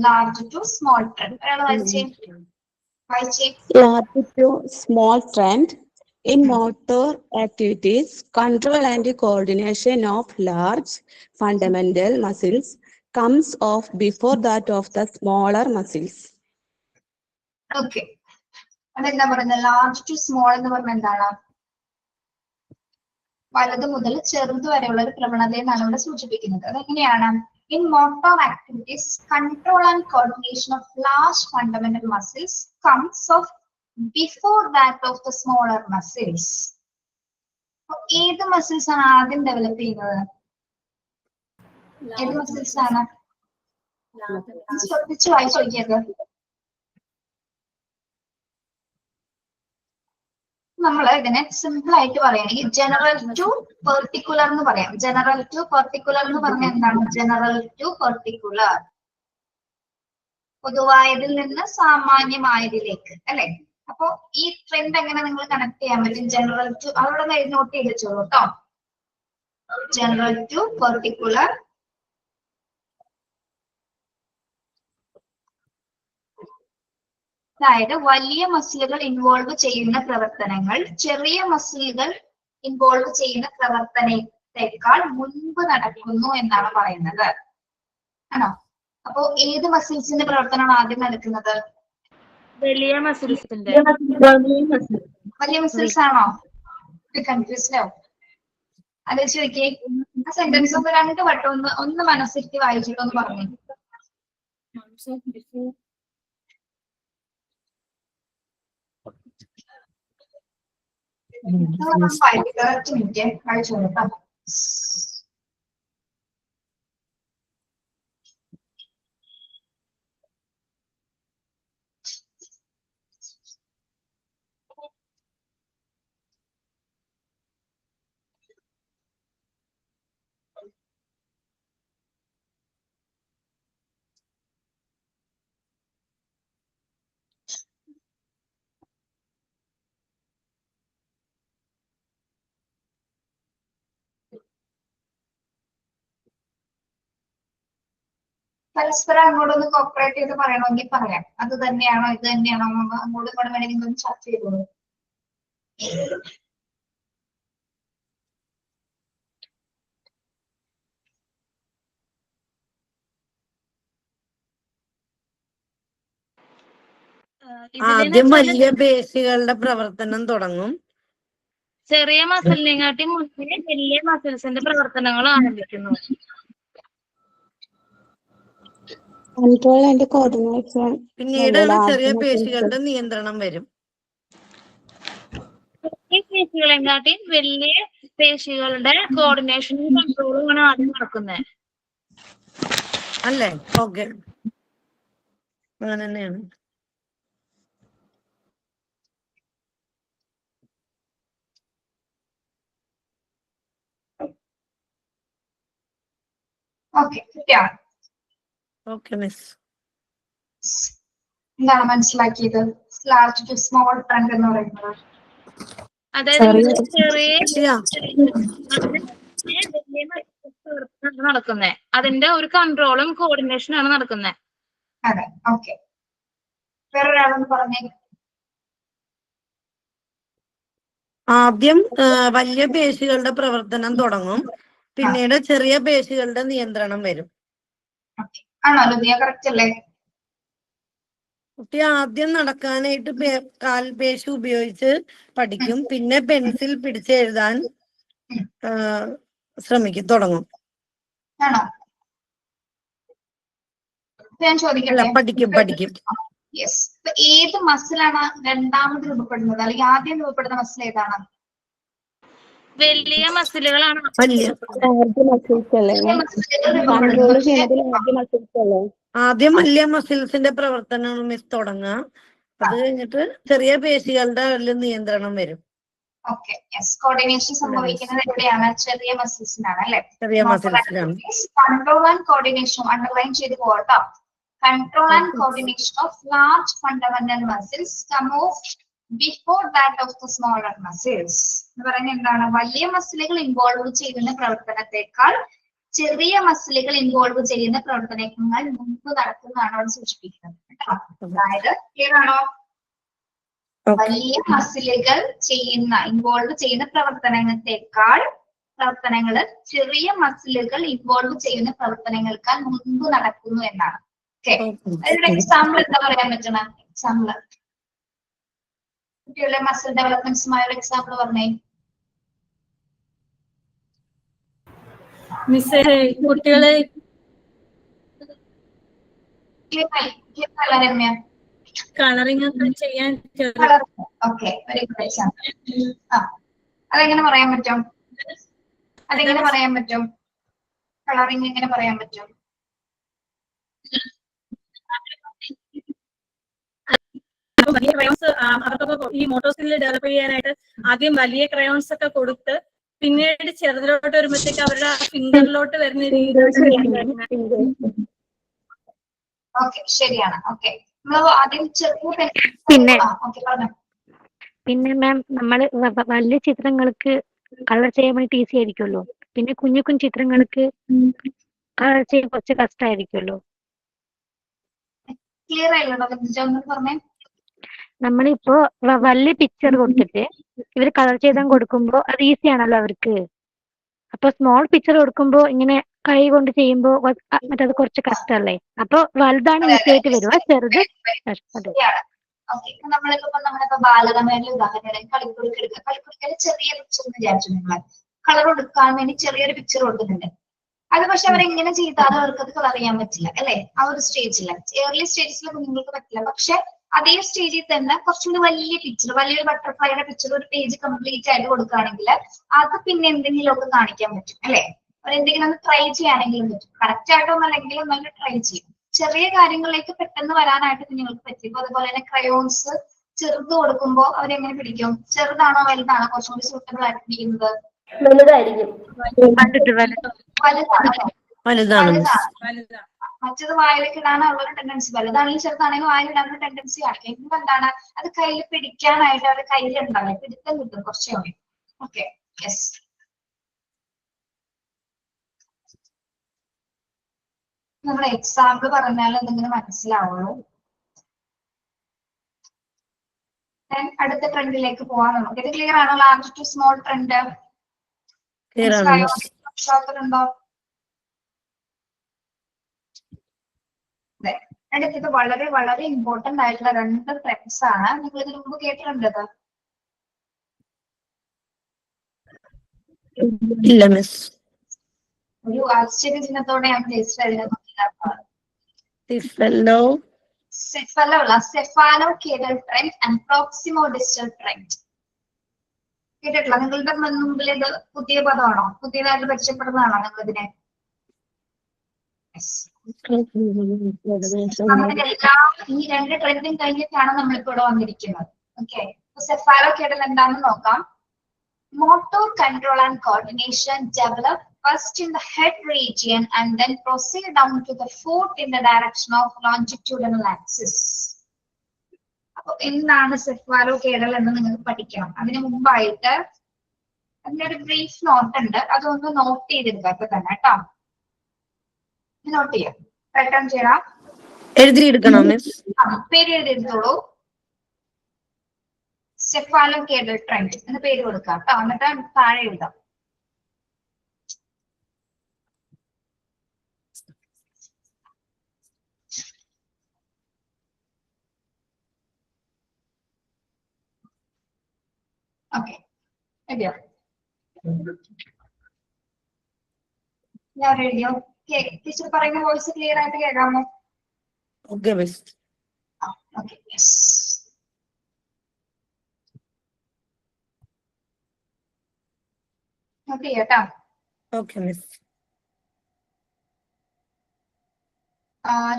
Large to small trend. ഒരാൾ വായിച്ചേ. Large to small trend in motor activities, control and coordination of large fundamental muscles comes off before that of the smaller muscles. Okay, അതെന്താ പറയുന്നത്? Large to small എന്ന് പറഞ്ഞാൽ എന്താണ്? വലുത് മുതൽ ചെറുത് വരെയുള്ള ഒരു പ്രവണതയെന്നാണ് ഇവിടെ സൂചിപ്പിക്കുന്നത്. അതെങ്ങനെയാണ്? In motor activities, control and coordination of large fundamental muscles comes off before that of the smaller muscles. ഏത് മസിൽസ് ആണ് ആദ്യം ഡെവലപ്പ് ചെയ്യുന്നത്? ഏത് മസിൽസ് ആണ്? ശ്രദ്ധിച്ചു വായിച്ചു നോക്കിയത്. നമ്മൾ ഇതിനെ സിമ്പിൾ ആയിട്ട് പറയുകയാണെങ്കിൽ ജനറൽ ടു പെർട്ടിക്കുലർ എന്ന് പറയാം. ജനറൽ ടു പെർട്ടിക്കുലർ എന്ന് പറഞ്ഞാൽ എന്താണ്? ജനറൽ ടു പെർട്ടിക്കുലർ, പൊതുവായതിൽ നിന്ന് സാമാന്യമായതിലേക്ക് അല്ലെ? അപ്പൊ ഈ ട്രെൻഡ് എങ്ങനെ നിങ്ങൾ കണക്ട് ചെയ്യാൻ പറ്റും? ജനറൽ ടു അവിടെ നോട്ട് ചെയ്ത് വെച്ചോളൂ കേട്ടോ. ജനറൽ ടു പെർട്ടിക്കുലർ, അതായത് വലിയ മസിലുകൾ ഇൻവോൾവ് ചെയ്യുന്ന പ്രവർത്തനങ്ങൾ ചെറിയ മസിലുകൾ ഇൻവോൾവ് ചെയ്യുന്ന പ്രവർത്തനത്തെക്കാൾ മുൻപ് നടക്കുന്നു എന്നാണ് പറയുന്നത്. ആണോ? അപ്പോ ഏത് മസിൽസിന്റെ പ്രവർത്തനമാണ് ആദ്യം നടക്കുന്നത്? വലിയ മസിൽസിന്റെ. വലിയ മസിൽസ് ആണോ? കൺഫ്യൂസ്ഡ് ആവും. അത് ചോദിക്കേ, ആ സെന്റൻസ് ഒന്ന് 2 വട്ടം ഒന്ന് മനസ്സിരുത്തി വായിച്ചിട്ടൊന്ന് പറഞ്ഞു. മിനിറ്റ് കഴിച്ചോളൂ കേട്ടോ. പരസ്പരം അങ്ങോട്ടൊന്ന് കോപ്പറേറ്റ് ചെയ്ത് പറയണമെങ്കിൽ പറയാം. അത് തന്നെയാണോ ഇത് തന്നെയാണോ അങ്ങോട്ടും ഇങ്ങോട്ടും വേണമെങ്കിൽ ഒന്ന് ചർച്ച ചെയ്തോളൂ. ആദ്യം വലിയ പേശികളുടെ പ്രവർത്തനം തുടങ്ങും. ചെറിയ മസിലിനെക്കാട്ടി മുന്നേ വലിയ മസിൽസിന്റെ പ്രവർത്തനങ്ങൾ ആരംഭിക്കുന്നു. Control and coordination. പിന്നീട് ചെറിയ പേശികളുടെ നിയന്ത്രണം വരും. ചെറിയ പേശികളെക്കാട്ടി വലിയ പേശികളുടെ കോർഡിനേഷനും കൺട്രോളും ആണ് ആദ്യം നടക്കുന്നത് അല്ലേ? ഓക്കെ, അങ്ങനെ തന്നെയാണ്. Okay miss. എന്താണ് മനസ്സിലാക്കിയത്? ലാർജ് ടു സ്മോൾ ട്രെൻഡ് എന്ന് പറയുന്നത് അതായത് നടക്കുന്നത്. അതിന്റെ ഒരു കൺട്രോളും കോർഡിനേഷനും ആണ് നടക്കുന്നത്. അതെ, ഓക്കെ. വേറൊരാളൊന്ന് പറഞ്ഞേ. ആദ്യം വലിയ പേശികളുടെ പ്രവർത്തനം തുടങ്ങും, പിന്നീട് ചെറിയ പേശികളുടെ നിയന്ത്രണം വരും. ആണോ ലുദിയ? കറക്റ്റ് അല്ലേ? കുട്ടി ആദ്യം നടക്കാനായിട്ട് കാൽപേശി ഉപയോഗിച്ച് പഠിക്കും, പിന്നെ പെൻസിൽ പിടിച്ചെഴുതാൻ തുടങ്ങും. ആണോ? ഞാൻ ചോദിക്കട്ടെ? പഠിക്കും. യെസ്. ഏത് മസിലാണ് രണ്ടാമത് രൂപപ്പെടുന്നത്, അല്ലെങ്കിൽ ആദ്യം രൂപപ്പെടുന്ന മസിൽ ഏതാണ്? വലിയ മസിലുകളാണ്. ആദ്യം വലിയ മസിൽസിന്റെ പ്രവർത്തനമാണ് മിസ് തുടങ്ങുക. അത് കഴിഞ്ഞിട്ട് ചെറിയ പേശികളുടെ നിയന്ത്രണം വരും. Okay, yes. കോർഡിനേഷൻ സംഭവിക്കുന്നത് എവിടെയാണ്? ചെറിയ മസിൽസിനാണ് അല്ലെ? ചെറിയ മസിൽസിലാണ്. കൺട്രോൾ ആൻഡ് കോർഡിനേഷൻ അണ്ടർലൈൻ ചെയ്ത് പോകട്ടോ. Control and coordination of large fundamental muscles come off before that of the smaller muscles. എന്ന് പറയുന്നത് എന്താണ്? വലിയ മസിലുകൾ ഇൻവോൾവ് ചെയ്യുന്ന പ്രവർത്തനത്തെക്കാൾ ചെറിയ മസിലുകൾ ഇൻവോൾവ് ചെയ്യുന്ന പ്രവർത്തനങ്ങൾ മുമ്പ് നടക്കുന്നതാണ് അവിടെ സൂചിപ്പിക്കുന്നത്. അതായത് ക്ലിയറാണോ? വലിയ മസിലുകൾ ഇൻവോൾവ് ചെയ്യുന്ന പ്രവർത്തനങ്ങൾ ചെറിയ മസിലുകൾ ഇൻവോൾവ് ചെയ്യുന്ന പ്രവർത്തനങ്ങൾക്കാൾ മുമ്പ് നടക്കുന്നു എന്നാണ്. അതിന്റെ എക്സാമ്പിൾ എന്താ പറയാൻ പറ്റണ? എക്സാമ്പിൾ കുട്ടികളുടെ മസിൽ ഡെവലപ്മെന്റ്സുമായ ഒരു എക്സാമ്പിൾ പറഞ്ഞേ. കുട്ടികളെ രമ്യ കളറിംഗ് ഒക്കെ ചെയ്യാൻ. Okay, very good example. അതെങ്ങനെ പറയാൻ പറ്റും? കളറിംഗ് എങ്ങനെ പറയാൻ പറ്റും? വലിയ ക്രയോൺസ് അവർക്കൊക്കെ ഈ മോട്ടോർ സ്കില്ല് ഡെവലപ്പ് ചെയ്യാനായിട്ട് ആദ്യം വലിയ ക്രയോൺസ് ഒക്കെ കൊടുത്ത് പിന്നീട് ചെറുതിലോട്ട് വരുമ്പോഴത്തേക്ക് അവരുടെ ഫിംഗറിലോട്ട് വരുന്ന രീതിയിൽ. ഓക്കെ, ശരിയാണ്. ഓക്കെ, പിന്നെ മാം നമ്മൾ വലിയ ചിത്രങ്ങൾക്ക് കളർ ചെയ്യാൻ വേണ്ടി ഈസി ആയിരിക്കുമല്ലോ, പിന്നെ കുഞ്ഞു കുഞ്ഞു ചിത്രങ്ങൾക്ക് കളർ ചെയ്യാൻ കുറച്ച് കഷ്ടമായിരിക്കുമല്ലോ. ക്ലിയർ ആയില്ലോ? പറഞ്ഞേ. നമ്മളിപ്പോ വലിയ പിക്ചർ കൊടുത്തിട്ട് ഇവർ കളർ ചെയ്താൻ കൊടുക്കുമ്പോ അത് ഈസി ആണല്ലോ അവർക്ക്. അപ്പൊ സ്മോൾ പിക്ചർ കൊടുക്കുമ്പോ ഇങ്ങനെ കൈ കൊണ്ട് ചെയ്യുമ്പോ മറ്റത് കുറച്ച് കഷ്ടമല്ലേ? അപ്പൊ വലുതാണ് ഈസി ആയിട്ട് വരിക, ചെറുത് കഷ്ടം. നമ്മളിപ്പോ ബാലരമയിലെ ഉദാഹരണം കളിക്കുടുക്ക എടുക്കുക. കളിക്കുടുക്കല് ചെറിയ പിക്ചർ എന്ന് വിചാരിച്ചു നിങ്ങൾ. കളർ കൊടുക്കാൻ വേണ്ടി ചെറിയൊരു പിക്ചർ കൊടുക്കുന്നുണ്ട്. അത് പക്ഷെ അവരെങ്ങനെ ചെയ്താലും അവർക്ക് അത് കളർ ചെയ്യാൻ പറ്റില്ല അല്ലെ? ആ ഒരു സ്റ്റേജില്, ഏർലി സ്റ്റേജസിൽ കുഞ്ഞുങ്ങൾക്ക് പറ്റില്ല. പക്ഷെ അതേ സ്റ്റേജിൽ തന്നെ കുറച്ചുകൂടി വലിയ പിക്ചർ, വലിയൊരു ബട്ടർഫ്ലൈയുടെ പിക്ചർ ഒരു പേജ് കംപ്ലീറ്റ് ആയിട്ട് കൊടുക്കുകയാണെങ്കിൽ അത് പിന്നെ എന്തെങ്കിലുമൊക്കെ കാണിക്കാൻ പറ്റും അല്ലെ? അവരെന്തെങ്കിലും ഒന്ന് ട്രൈ ചെയ്യാനെങ്കിലും പറ്റും. കറക്റ്റ് ആയിട്ടൊന്നും അല്ലെങ്കിലും നല്ല ട്രൈ ചെയ്യും. ചെറിയ കാര്യങ്ങളിലേക്ക് പെട്ടെന്ന് വരാനായിട്ട് കുഞ്ഞുങ്ങൾക്ക് പറ്റും. അതുപോലെ തന്നെ ക്രയോൺസ് ചെറുത് കൊടുക്കുമ്പോ അവരെങ്ങനെ പിടിക്കും? ചെറുതാണോ വലുതാണോ കുറച്ചും കൂടി സൂട്ടബിൾ ആയിട്ട് പിടിക്കുന്നത്? വലുതായിരിക്കും. മറ്റത് വായിലേക്ക് ഇടാനുള്ള ഒരു ടെൻഡൻസി, വലുതാണെങ്കിൽ ചെറുതാണെങ്കിൽ വായിലിടാനുള്ള ടെൻഡൻസി ആയിരിക്കും. എന്തുകൊണ്ടാണ്? അത് കയ്യിൽ പിടിക്കാനായിട്ട് അവരുടെ കയ്യിലുണ്ടാവും, പിടുത്തം കിട്ടും കുറച്ചുകൂടി. Okay, yes. നമ്മൾ എക്സാമ്പിൾ പറഞ്ഞാൽ എന്തെങ്കിലും മനസ്സിലാവുള്ളൂ. അടുത്ത ട്രെൻഡിലേക്ക് പോവാൻ നമുക്ക്. ഇത് ക്ലിയർ ആണോ? ലാർജ് ടു സ്മോൾ ട്രെൻഡ് ഉണ്ടോ? അടുത്തത് വളരെ വളരെ ഇമ്പോർട്ടന്റ് ആയിട്ടുള്ള 2 ട്രെൻഡ്സ് ആണ്. നിങ്ങൾ ഇതിനു മുമ്പ് കേട്ടിട്ടുണ്ടത്? ഇല്ല മിസ്. ഒരു ആശ്ചര്യചിഹ്നത്തോടെ ഞാൻ ജയിച്ചത് അതിനെ നോക്കിയതാണ്. സെഫാലോകേഡൽ ട്രെൻഡ് ആൻഡ് പ്രോക്സിമോഡിസ്റ്റൽ ട്രെൻഡ്. കേട്ടിട്ടില്ല? നിങ്ങളുടെ മുമ്പിൽ ഇത് പുതിയ പദമാണോ? പുതിയതായിട്ട് പരിചയപ്പെടുന്നതാണോ നിങ്ങൾ ഇതിനെ? നമ്മളെല്ലാം ഈ 2 ട്രെൻഡും കഴിഞ്ഞിട്ടാണ് നമ്മളിപ്പോ ഇവിടെ വന്നിരിക്കുന്നത്. ഓക്കെ, സെഫാലോകേഡൽ എന്താണെന്ന് നോക്കാം. Motor control and coordination develop first in the head region and then proceed down to the foot in the direction of longitudinal axis. അപ്പോൾ എന്താണ് സെഫാലോകേഡൽ എന്ന് നിങ്ങൾക്ക് പഠിക്കണം. അതിന് മുമ്പായിട്ട് അതിനൊരു ബ്രീഫ് നോട്ട് ഉണ്ട്, അതൊന്ന് നോട്ട് ചെയ്തെടുക്കുക ഇപ്പൊ തന്നെ കേട്ടോ. നോട്ട് ചെയ്യാം, റിട്ടേൺ ചെയ്യാം. എഴുതിയെടുക്കണോ മിസ്? പേര് എഴുതിയെടുത്തോളൂ. സെഫാലോകേഡൽ ട്രെൻഡ് എന്ന് പേര് കൊടുക്കാം കേട്ടോ. എന്നിട്ട് താഴെ എഴുതാം. ഓക്കെ, എഴുതിയോ? ഞാൻ എഴുതിയോ? ടീച്ചർ പറയുന്ന വോയിസ് ക്ലിയർ ആയിട്ട് കേൾക്കാമോ? Okay miss. Okay, yes. Okay കേട്ടോ. Okay miss.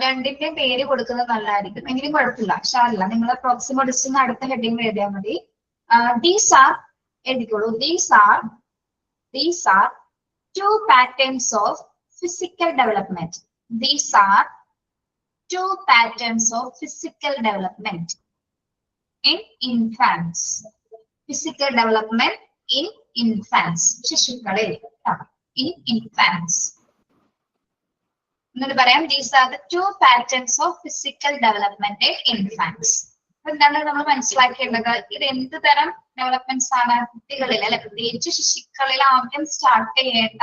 രണ്ടിന്റെയും പേര് കൊടുക്കുന്നത് നല്ലതായിരിക്കും. എങ്കിലും കുഴപ്പമില്ല, ഷാറില്ല. നിങ്ങൾ പ്രോക്സിമോ ഡിസ്റ്റൻസ് അടുത്ത ഹെഡിങ് എഴുതിയാൽ മതി. These are എഴുതിക്കോളൂ. These are 2 patterns of physical development. These are 2 patterns of physical development in infants. Physical development in infants. ശിശുക്കളിൽ. In infants. എന്നിട്ട് പറയാം, these are the 2 patterns of physical development in infants. എന്താണ് നമ്മൾ മനസ്സിലാക്കേണ്ടത്? ഇത് എന്ത് തരം developments ആണ്? കുട്ടികളിൽ അല്ലെ, പ്രത്യേകിച്ച് ശിശുക്കളിൽ ആദ്യം സ്റ്റാർട്ട് ചെയ്യേണ്ട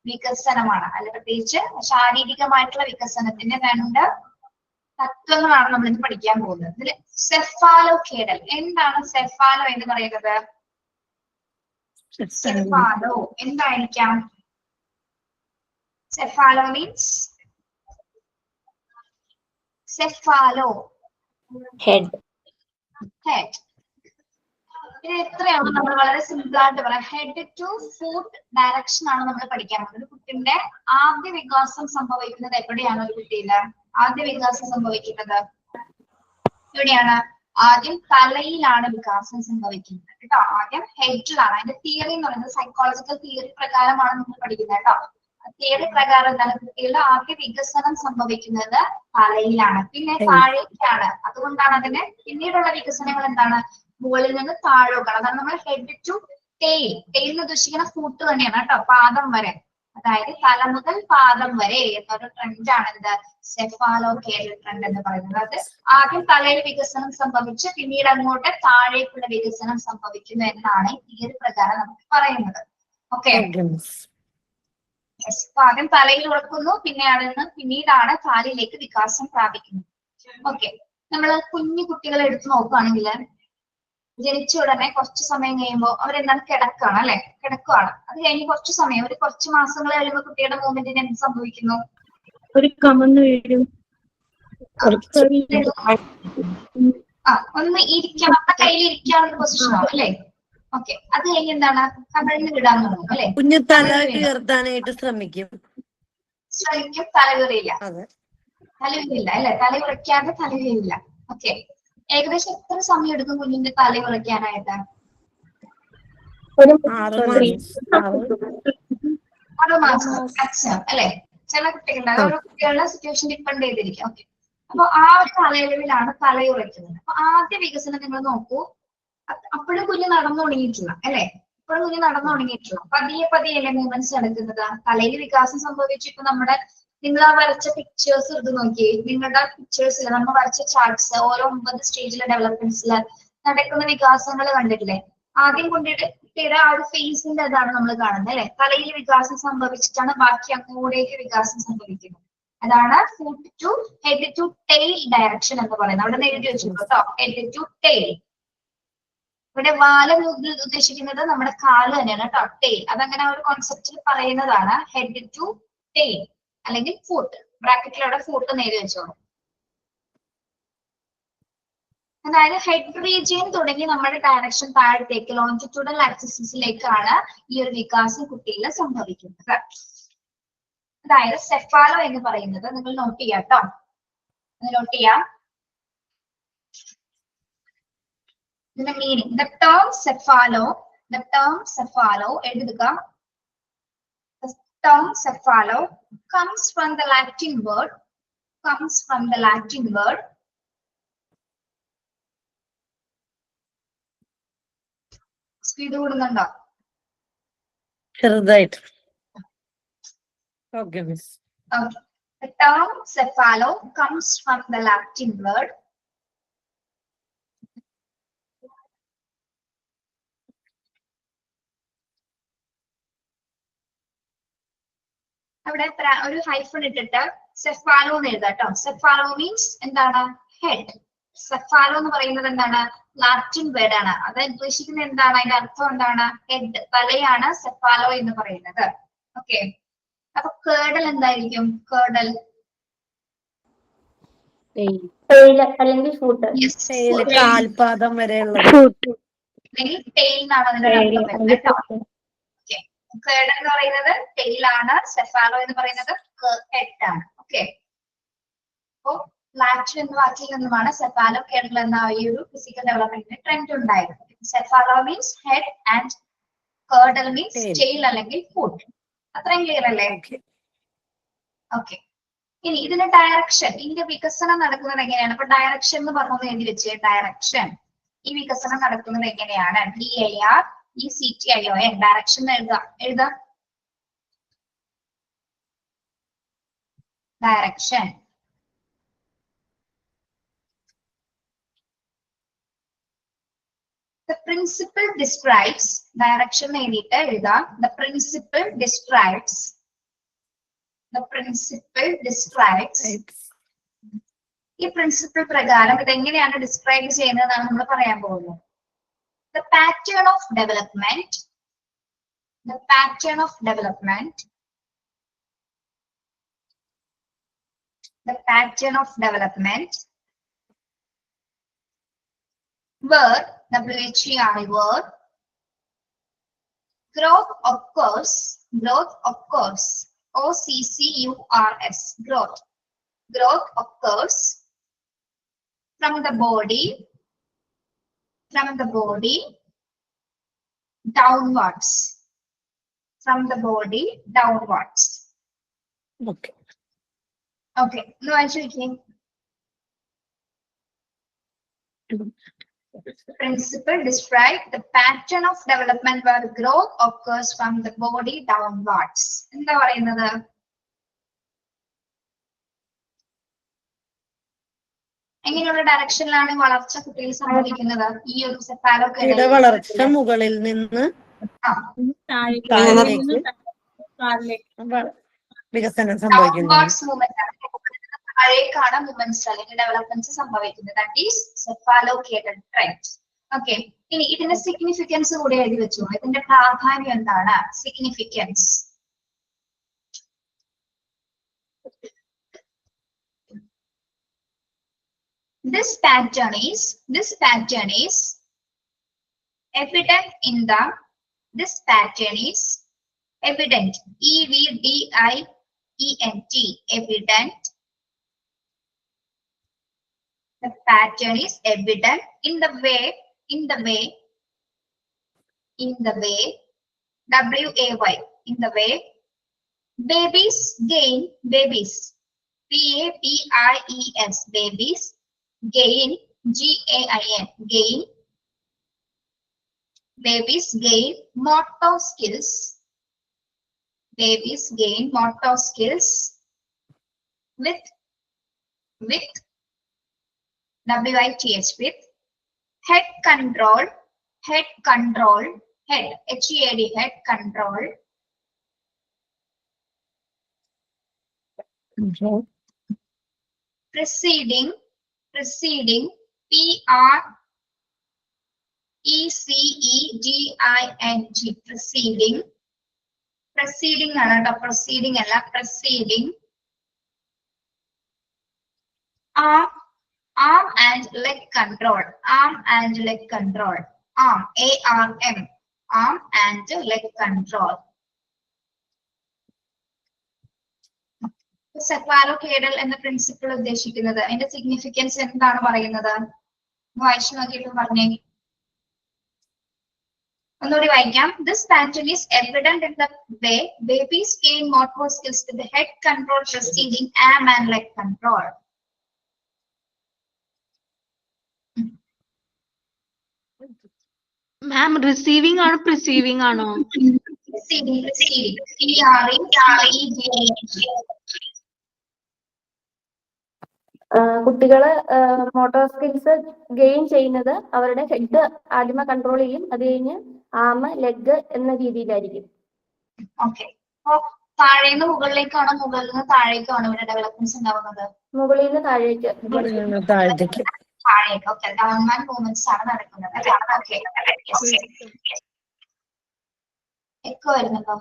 വികസനമാണ്. അല്ലെ, പ്രത്യേകിച്ച് ശാരീരികമായിട്ടുള്ള വികസനത്തിന്റെ 2 തത്വങ്ങളാണ് നമ്മൾ ഇന്ന് പഠിക്കാൻ പോകുന്നത്. ഇതിൽ സെഫാലോകേഡൽ, എന്താണ് സെഫാലോ എന്ന് പറയുന്നത്? സെഫാലോ എന്തായിരിക്കാം? Cephalo means head. ഇത് എത്രയാണ്? നമ്മൾ വളരെ സിമ്പിൾ ആയിട്ട് പറയാം. ഹെഡ് ടു ഫുട്ട് ഡയറക്ഷൻ ആണ് നമ്മൾ പഠിക്കാൻ പോകുന്നത്. കുട്ടിന്റെ ആദ്യ വികാസം സംഭവിക്കുന്നത് എവിടെയാണ്? ഒരു കുട്ടിയില് ആദ്യ വികാസം സംഭവിക്കുന്നത് എവിടെയാണ്? ആദ്യം തലയിലാണ് വികാസം സംഭവിക്കുന്നത് കേട്ടോ. ആദ്യം ഹെഡിലാണ്. അതിന്റെ തിയറി എന്ന് പറയുന്നത് സൈക്കോളജിക്കൽ തിയറി പ്രകാരമാണ് നമ്മൾ പഠിക്കുന്നത് കേട്ടോ. തിയറി പ്രകാരം എന്താണ്? കുട്ടികളുടെ ആദ്യ വികസനം സംഭവിക്കുന്നത് തലയിലാണ്, പിന്നെ താഴേക്കാണ്. അതുകൊണ്ടാണ് അതിന് പിന്നീടുള്ള വികസനങ്ങൾ എന്താണ്? മുകളിൽ നിന്ന് താഴോക്കാണ്. അതാണ് നമ്മൾ ഹെഡ് ടു ടെയിൽ. ടെയിൽ എന്ന് ഉദ്ദേശിക്കുന്ന ഫൂട്ട് തന്നെയാണ് കേട്ടോ, പാദം വരെ. അതായത് തല മുതൽ പാദം വരെ എന്നൊരു ട്രെൻഡാണ് എന്ത്? സെഫാലോകേഡൽ ട്രെൻഡ് എന്ന് പറയുന്നത്. അത് ആദ്യം തലയിൽ വികസനം സംഭവിച്ച് പിന്നീട് അങ്ങോട്ട് താഴേക്കുള്ള വികസനം സംഭവിക്കുന്നു എന്നാണ് ഈ തിയറി പ്രകാരം നമുക്ക് പറയുന്നത്. ഓക്കെ, ആദ്യം തലയിൽ ഉറക്കുന്നു, പിന്നീടാണ് കാലിലേക്ക് വികാസം പ്രാപിക്കുന്നത്. ഓക്കെ, നമ്മൾ കുഞ്ഞു കുട്ടികളെ എടുത്തു നോക്കുകയാണെങ്കിൽ ജനിച്ച ഉടനെ കുറച്ച് സമയം കഴിയുമ്പോൾ അവരെന്താണ്? കിടക്കാണ് അല്ലെ, കിടക്കുകയാണ്. അത് കഴിഞ്ഞ് കുറച്ച് സമയം, കുറച്ച് മാസങ്ങൾ കഴിയുമ്പോൾ കുട്ടിയുടെ മൂവ്മെന്റിന് എന്ത് സംഭവിക്കുന്നു? ഒരു കമന്ന് വീഴും. ഒന്ന് ഇരിക്കാൻ, നമ്മുടെ കയ്യിൽ ഇരിക്കാനുള്ള പൊസിഷൻ ആവും അല്ലെ. ഓക്കെ, അത് കഴിഞ്ഞ് എന്താണ്? കമിഴ്ന്ന് വിടാൻ തുടങ്ങും അല്ലെ. കുഞ്ഞു തല ഉയർത്താനായിട്ട് ശ്രമിക്കും. തലകറിയില്ല അല്ലെ, തല ഉറയ്ക്കാതെ തലകറിയില്ല. ഓക്കെ, ഏകദേശം എത്ര സമയം എടുക്കും കുഞ്ഞിന്റെ തല ഉറയ്ക്കാനായിട്ട്? 6 മാസം മാക്സിമം അല്ലെ. ചില കുട്ടികളുടെ ഓരോ കുട്ടികളുടെ സിറ്റുവേഷൻ ഡിപ്പെൻഡ് ചെയ്തിരിക്കും. ഓക്കെ, അപ്പൊ ആ ഒരു കാലയളവിലാണ് തലയുറയ്ക്കുന്നത്. അപ്പൊ ആദ്യ വികസനം നിങ്ങൾ നോക്കൂ, അപ്പോഴും കുഞ്ഞ് നടന്നു തുടങ്ങിയിട്ടില്ല അല്ലെ. ഇപ്പോഴും കുഞ്ഞ് നടന്നു തുടങ്ങിയിട്ടില്ല. പതിയെ പതിയെ അല്ലെ മൂവ്മെന്റ്സ് നടക്കുന്നത്. തലയിൽ വികാസം സംഭവിച്ചു. ഇപ്പൊ നമ്മുടെ നിങ്ങൾ ആ വരച്ച പിക്ചേഴ്സ് എടുത്ത് നോക്കിയേ. നിങ്ങളുടെ പിക്ചേഴ്സിൽ നമ്മൾ വരച്ച ചാർട്ട്സ് ഓരോ 9 സ്റ്റേജിലെ ഡെവലപ്മെന്റ്സിൽ നടക്കുന്ന വികാസങ്ങൾ കണ്ടിട്ടില്ലേ? ആദ്യം കൊണ്ടിട്ട് കുട്ടിയുടെ ആ ഒരു ഫേസിന്റെ അതാണ് നമ്മൾ കാണുന്നത് അല്ലെ. തലയിൽ വികാസം സംഭവിച്ചിട്ടാണ് ബാക്കി അങ്ങോട്ടേക്ക് വികാസം സംഭവിക്കുന്നത്. അതാണ് foot to head to tail direction എന്ന് പറയുന്നത്. അവിടെ എഴുതി വെച്ചിട്ടുണ്ട് കേട്ടോ, ഹെഡ് ടു ടെയിൽ. ഇവിടെ വാല് ഉദ്ദേശിക്കുന്നത് നമ്മുടെ കാല് തന്നെയാണ് കേട്ടോ, ടെയിൽ. അതങ്ങനെ ഒരു കോൺസെപ്റ്റിൽ പറയുന്നതാണ് ഹെഡ് ടു ടെയിൽ അല്ലെങ്കിൽ ഫുട്ട്. ബ്രാക്കറ്റിൽ അവിടെ ഫുട്ട് എഴുതി വെച്ചോളൂ. അതായത് ഹെഡ് റീജിയൻ തുടങ്ങി നമ്മുടെ ഡയറക്ഷൻ താഴത്തേക്ക് ലോഞ്ചിറ്റ്യൂഡൽ ആക്സിസിലേക്കാണ് ഈ ഒരു വികാസം കുട്ടിയിൽ സംഭവിക്കുന്നത്. അതായത് സെഫാലോ എന്ന് പറയുന്നത് നിങ്ങൾ നോട്ട് ചെയ്യാം കേട്ടോ, നോട്ട് ചെയ്യാം. ഇതിന്റെ മീനിങ്, the term cephalo എഴുതുക. The term cephalo comes from the Latin word speed കൂടുന്നുണ്ടോ? ചെറുതായിട്ട്. Okay, miss. Okay. The term cephalo comes from the Latin word അവിടെ ഒരു ഹൈഫൺ ഇട്ടിട്ട് സെഫാലോ എന്ന് എഴുതാം കേട്ടോ. സെഫാലോ മീൻസ് എന്താണ്? ഹെഡ്. സെഫാലോ എന്ന് പറയുന്നത് എന്താണ്? ലാറ്റിൻ വേർഡ് ആണ്. അത് ഉദ്ദേശിക്കുന്നത് എന്താണ്? അതിന്റെ അർത്ഥം എന്താണ്? ഹെഡ്, തലയാണ് സെഫാലോ എന്ന് പറയുന്നത്. ഓക്കെ, അപ്പൊ കേർഡൽ എന്തായിരിക്കും? കേർഡൽ അല്ലെങ്കിൽ ഫുട്ട്, കാൽപാദം വരെയുള്ളത് അല്ലെങ്കിൽ ടെയിൽ എന്നാണ് അതിന്റെ അർത്ഥം വരുന്നത് കേട്ടോ. കേർഡൽ എന്ന് പറയുന്നത് ടെയിൽ ആണ്, സെഫാലോ എന്ന് പറയുന്നത് ഹെഡ് ആണ്. ഓക്കെ, അപ്പോ ലാറ്റിൻ എന്ന വാക്കിൽ നിന്നുമാണ് സെഫാലോ കേർഡൽ എന്ന ഈ ഒരു ഫിസിക്കൽ ഡെവലപ്മെന്റിന് ട്രെൻഡ് ഉണ്ടായത്. Cephalo means head and caudal means tail അല്ലെങ്കിൽ ഫുട്ട്. അത്രയും ക്ലിയർ അല്ലേ? ഓക്കെ, ഇനി ഇതിന്റെ ഡയറക്ഷൻ, ഇതിന്റെ വികസനം നടക്കുന്നത് എങ്ങനെയാണ്? അപ്പൊ ഡയറക്ഷൻ എന്ന് പറഞ്ഞു എഴുതി വെച്ച്, ഡയറക്ഷൻ, ഈ വികസനം നടക്കുന്നത് എങ്ങനെയാണ്? DIRECTION, ഡയറക്ഷൻ എഴുതാം. Direction the principle describes, direction എഴുതിയിട്ട് എഴുതാം. The principle describes ഈ പ്രിൻസിപ്പിൾ പ്രകാരം ഇതെങ്ങനെയാണ് ഡിസ്ക്രൈബ് ചെയ്യുന്നതെന്നാണ് നമ്മൾ പറയാൻ പോകുന്നത്. The pattern of development where where growth occurs, OCCURS, growth occurs from the body downwards, Okay. No, I should principle describe the pattern of development where growth occurs from the body downwards. എന്താ പറയുന്നത്? എങ്ങനെയുള്ള ഡയറക്ഷനിലാണ് വളർച്ച കുട്ടിയിൽ സംഭവിക്കുന്നത്? ഈ ഒരു cephalo വളർച്ച മുകളിൽ നിന്ന് വികസനം സംഭവിക്കുന്നു. താഴേക്കാണ് മൂവ്മെന്റ്സ് അല്ലെങ്കിൽ ഡെവലപ്മെന്റ്സ് സംഭവിക്കുന്നത്. That is cephalocaudal trend. Okay, ഇനി ഇതിന്റെ സിഗ്നിഫിക്കൻസ് കൂടി എഴുതി വെച്ചു. ഇതിന്റെ പ്രാധാന്യം എന്താണ്? Significance, this pattern is evident in the evident, EVDIENT, evident. The pattern is evident in the way WAY, in the way babies gain, PAPIES, babies gain, GAIN, babies gain motor skills, with WITH, with head control, head, HEAD, head control, preceding, PRECEDING, preceding ആണ് ട്ടോ, preceding അല്ല, preceding, arm and leg control, arm and leg control, arm, ARM, arm and leg control. സെഫാലോകേഡൽ എന്ന principle ഉദ്ദേശിക്കുന്നത്, അതിന്റെ significance എന്താണ് പറയുന്നത്? വായിച്ചു നോക്കിയിട്ട് പറഞ്ഞേ. ഒന്നുകൂടി വായിക്കാം. This pattern is evident in the way babies gain motor skills with the head control preceding arm and leg control. Ma'am receiving ആണോ പ്രിസീവിംഗ് ആണോ? Preceding, കുട്ടികള് മോട്ടോർ സ്കിൽസ് ഗെയിൻ ചെയ്യുന്നത് അവരുടെ ഹെഡ് ആദ്യമേ കൺട്രോൾ ചെയ്യും, അത് കഴിഞ്ഞ് ആം, ലെഗ് എന്ന രീതിയിലായിരിക്കും. ഓക്കെ. അപ്പൊ താഴേന്ന് മുകളിലേക്കാണോ മുകളിൽ നിന്ന് താഴേക്കാണോ ഇവിടെ ഡെവലപ്മെന്റ്സ് ഉണ്ടാവുന്നത്? മുകളിൽ നിന്ന് താഴേക്ക്. താഴത്തേക്ക്. താഴേക്ക്. ഓക്കെ. ഡൗൺവാർഡ് മൂവ്മെന്റ്സ് ആണ് നടക്കുന്നത്. എക്കോ വരുന്നുണ്ടോ?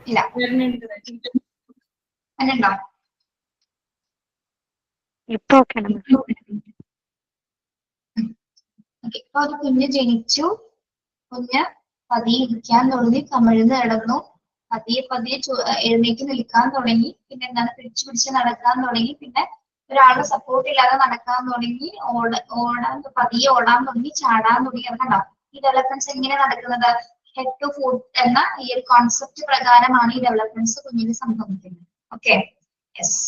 ഇല്ല. അങ്ങനെയുണ്ടോ? ഇപ്പൊ ഓക്കെ ആണ്. ഇപ്പൊ ഒരു കുഞ്ഞ് ജനിച്ചു, കുഞ്ഞ് പതിയെ ഇരിക്കാൻ തുടങ്ങി, കമിഴ്ന്ന് കിടന്നു, പതിയെ എഴുന്നേറ്റ് നിൽക്കാൻ തുടങ്ങി, പിന്നെ എന്താണ് പിടിച്ച് നടക്കാൻ തുടങ്ങി, പിന്നെ ഒരാളുടെ സപ്പോർട്ട് ഇല്ലാതെ നടക്കാൻ തുടങ്ങി, പതിയെ ഓടാൻ തുടങ്ങി, ചാടാൻ തുടങ്ങി. കണ്ടോ ഈ ഡെവലപ്മെന്റ്സ് എങ്ങനെ നടക്കുന്നത്? ഹെഡ് ടു ഫുട്ട് എന്ന ഈ ഒരു കോൺസെപ്റ്റ് പ്രകാരമാണ് ഈ ഡെവലപ്മെന്റ്സ് കുഞ്ഞിന് സംഭവിക്കുന്നത്. Okay, yes.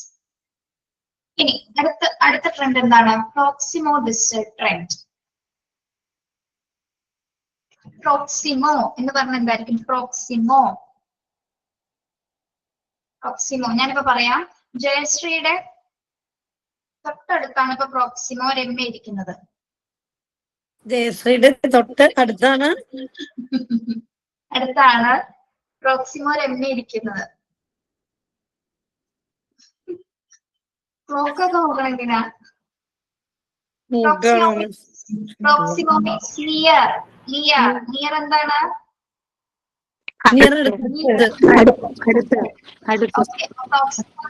ഇനി അടുത്ത ട്രെൻഡ് എന്താണ്? Proximo distal trend. പ്രോക്സിമോ എന്ന് പറഞ്ഞാൽ എന്തായിരിക്കും? പ്രോക്സിമോ ഞാനിപ്പോ പറയാം. ജയശ്രീയുടെ തൊട്ടടുത്താണ് ഇപ്പൊ പ്രോക്സിമോ രമ്യ ഇരിക്കുന്നത്. ജയശ്രീയുടെ തൊട്ട് അടുത്താണ് പ്രോക്സിമോ രമ്യ ഇരിക്കുന്നത്. ക്ലോക്കൊക്കെ നോക്കണം എന്തിനാ? പ്രോക്സിമോ മീൻസ് നിയർ. നിയർ എന്താണ്?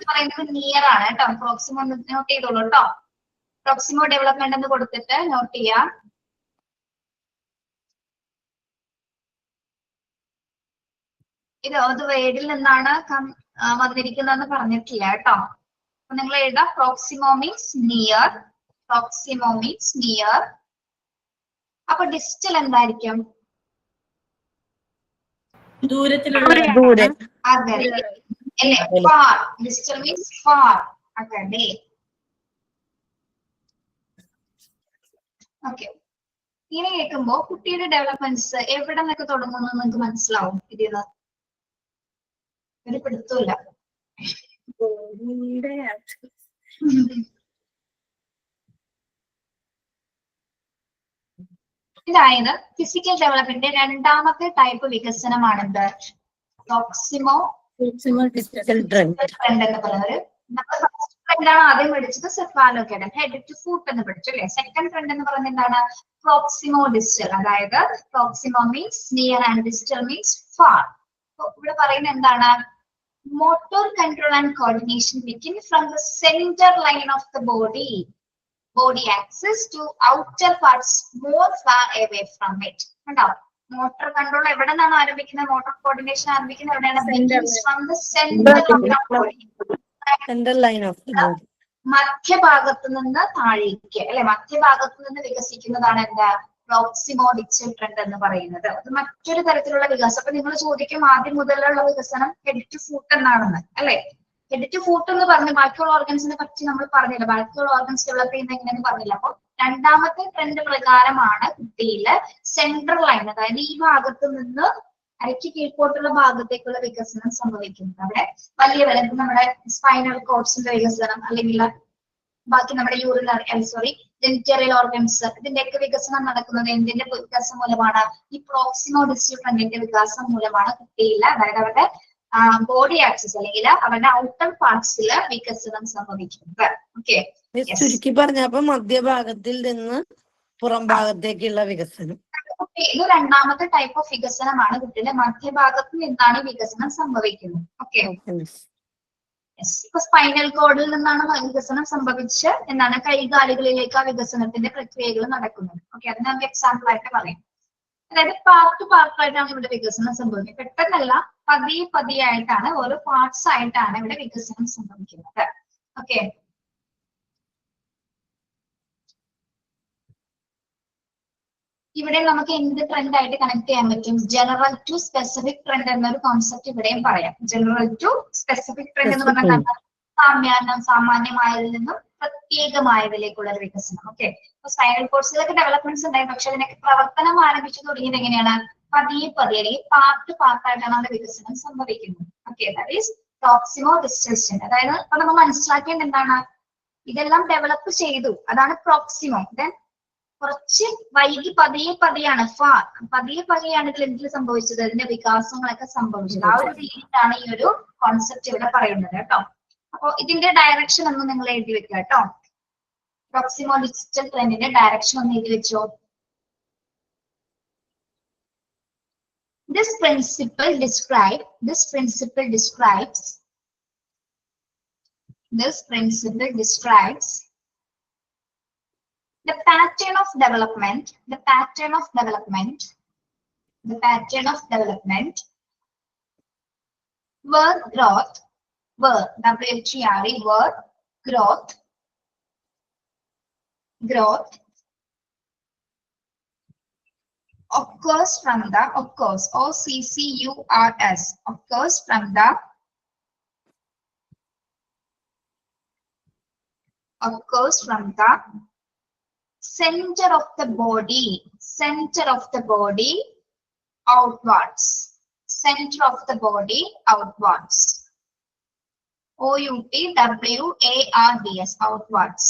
പറയുന്നത് നിയർ ആണ് കേട്ടോ. പ്രോക്സിമോ നോട്ട് ചെയ്തോളൂ കേട്ടോ. പ്രോക്സിമോ ഡെവലപ്മെന്റ് എന്ന് കൊടുത്തിട്ട് നോട്ട് ചെയ്യാം. ഇത് വേർഡിൽ നിന്നാണ് വന്നിരിക്കുന്നതെന്ന് പറഞ്ഞിട്ടില്ല കേട്ടോ. അപ്പൊ നിങ്ങൾ എഴുതാം പ്രോക്സിമോ മീൻസ് നിയർ. പ്രോക്സിമോ means near. അപ്പൊ ഡിസ്റ്റൽ എന്തായിരിക്കും? ദൂരെ. അകലെ അല്ലേ? ഫാർ. ഡിസ്റ്റൽ മീൻസ് ഫാർ, അകലെ. ഓക്കെ. ഇങ്ങനെ കേൾക്കുമ്പോ കുട്ടിയുടെ ഡെവലപ്മെന്റ്സ് എവിടെ നിന്നൊക്കെ തുടങ്ങുന്നു നിങ്ങൾക്ക് മനസ്സിലാവും. ഇതിന്ന് ഒരു പിടുത്തമില്ല. ഇതായത് ഫിസിക്കൽ ഡെവലപ്മെന്റിന്റെ രണ്ടാമത്തെ ടൈപ്പ് വികസനമാണെന്ത്? പ്രോക്സിമോ ഡിസ്റ്റൽ ട്രെൻഡ് എന്ന് പറയുന്നത്. നമ്മൾ ഫസ്റ്റ് ട്രെൻഡാണ് ആദ്യം പഠിച്ചത്, സെഫാലോകേഡൽ, ഹെഡ് ടു ഫുട്ട് എന്ന് പഠിച്ചു അല്ലെ. സെക്കൻഡ് ട്രെൻഡ് എന്ന് പറയുന്നത് എന്താണ്? Proximo distal. അതായത് proximo means near and distal means far. ഇവിടെ പറയുന്നത് എന്താണ്? motor control and coordination begin from the center line of the body axis to outer parts more far away from it. കണ്ടോ? Motor control എവിടെ നിന്നാണ് ആരംഭിക്കുന്നത്? Motor coordination ആരംഭിക്കുന്നത് എവിടെയാണ്? from the center of the body. മധ്യഭാഗത്ത് നിന്ന് താഴേക്ക് അല്ലെ, മധ്യഭാഗത്ത് നിന്ന് വികസിക്കുന്നതാണ് എന്താ? പ്രോക്സിമോ ഡിസ്റ്റൽ ട്രെൻഡ് എന്ന് പറയുന്നത്. അത് മറ്റൊരു തരത്തിലുള്ള വികാസം. അപ്പൊ നിങ്ങൾ ചോദിക്കും ആദ്യം മുതലുള്ള വികസനം ഹെഡ് ടു ഫുട്ട് എന്നാണെന്ന് അല്ലെ. ഹെഡ് ടു ഫുട്ട് എന്ന് പറഞ്ഞ് ബാക്കിയുള്ള ഓർഗൻസിനെ പറ്റി നമ്മൾ പറഞ്ഞില്ല. ബാക്കിയുള്ള ഓർഗൻസ് ഡെവലപ്പ് ചെയ്യുന്ന എങ്ങനെയെന്ന് പറഞ്ഞില്ല. അപ്പൊ രണ്ടാമത്തെ ട്രെൻഡ് പ്രകാരമാണ് കുട്ടിയില് സെൻട്രൽ ലൈൻ, അതായത് ഈ ഭാഗത്ത് നിന്ന് അരയ്ക്ക് കീഴ്പോട്ടുള്ള ഭാഗത്തേക്കുള്ള വികസനം സംഭവിക്കുന്നത്. അവിടെ വലിയ നമ്മുടെ സ്പൈനൽ കോഡ്സിന്റെ വികസനം അല്ലെങ്കിൽ ബാക്കി നമ്മുടെ ജെനിറ്ററിയൽ ഓർഗൻസ് ഇതിന്റെയൊക്കെ വികസനം നടക്കുന്നത് എന്തിന്റെ വികാസം മൂലമാണ്? ഈ പ്രോക്സിമോ ഡിസ്റ്റൽ ഫ്രണ്ടിന്റെ വികാസം മൂലമാണ് കുട്ടിയില്ല, അതായത് അവരുടെ ബോഡി ആക്സിസ് അല്ലെങ്കിൽ അവരുടെ ഔട്ടർ പാർട്സിൽ വികസനം സംഭവിക്കുന്നത്. ഓക്കെ, ചുരുക്കി പറഞ്ഞപ്പോ മധ്യഭാഗത്തിൽ നിന്ന് പുറം ഭാഗത്തേക്കുള്ള വികസനം. ഇത് രണ്ടാമത്തെ ടൈപ്പ് ഓഫ് വികസനമാണ്. കുട്ടിയുടെ മധ്യഭാഗത്ത് നിന്നാണ് വികസനം സംഭവിക്കുന്നത്. ഓക്കെ, ഇപ്പൊ സ്പൈനൽ കോഡിൽ നിന്നാണ് വികസനം സംഭവിച്ച് എന്താണ് കൈകാലുകളിലേക്ക് ആ വികസനത്തിന്റെ പ്രക്രിയകൾ നടക്കുന്നത്. ഓക്കെ, അത് നമുക്ക് എക്സാമ്പിൾ ആയിട്ട് പറയാം. അതായത് പാർട്ടായിട്ടാണ് ഇവിടെ വികസനം സംഭവിക്കുന്നത്. പെട്ടെന്നല്ല, പതിയായിട്ടാണ്, ഓരോ പാർട്സ് ആയിട്ടാണ് ഇവിടെ വികസനം സംഭവിക്കുന്നത്. ഓക്കെ, ഇവിടെ നമുക്ക് എന്ത് ട്രെൻഡ് ആയിട്ട് കണക്ട് ചെയ്യാൻ പറ്റും? ജനറൽ ടു സ്പെസിഫിക് ട്രെൻഡ് എന്നൊരു കോൺസെപ്റ്റ് ഇവിടെയും പറയാം. ജനറൽ ടു സ്പെസിഫിക് ട്രെൻഡ് എന്ന് പറഞ്ഞാൽ സാമാന്യമായതിൽ നിന്നും പ്രത്യേകമായതിലേക്കുള്ള ഒരു വികസനം. ഓക്കെ, അപ്പൊ സ്പൈനൽ കോഡ്സിലൊക്കെ ഡെവലപ്മെന്റ്സ് ഉണ്ടായി, പക്ഷെ അതിനൊക്കെ പ്രവർത്തനം ആരംഭിച്ചു തുടങ്ങിയത് എങ്ങനെയാണ്? പതിയെ അല്ലെങ്കിൽ പാർട്ടായിട്ടാണ് അവിടെ വികസനം സംഭവിക്കുന്നത്. Okay, that is പ്രോക്സിമോ distal. അതായത് ഇപ്പൊ നമ്മൾ മനസ്സിലാക്കേണ്ടത് എന്താണ്? ഇതെല്ലാം ഡെവലപ്പ് ചെയ്തു, അതാണ് പ്രോക്സിമോ. ദെൻ കുറച്ച് വൈകി പതിയാണ് പതിയാണ് ഇതിൽ എന്തിൽ സംഭവിച്ചത്? അതിന്റെ വികാസങ്ങളൊക്കെ സംഭവിച്ചത്. ആ ഒരു രീതിയിലാണ് ഈ ഒരു കോൺസെപ്റ്റ് ഇവിടെ പറയുന്നത് കേട്ടോ. അപ്പൊ ഇതിന്റെ ഡയറക്ഷൻ ഒന്ന് നിങ്ങൾ എഴുതി വെക്കുക കേട്ടോ. പ്രോക്സിമോ ഡിസ്റ്റൽ ട്രെൻഡിന്റെ ഡയറക്ഷൻ ഒന്ന് എഴുതി വെച്ചോ. This principle describes the pattern of development where growth occurs from the center of the body outwards. OUTWARDS, outwards.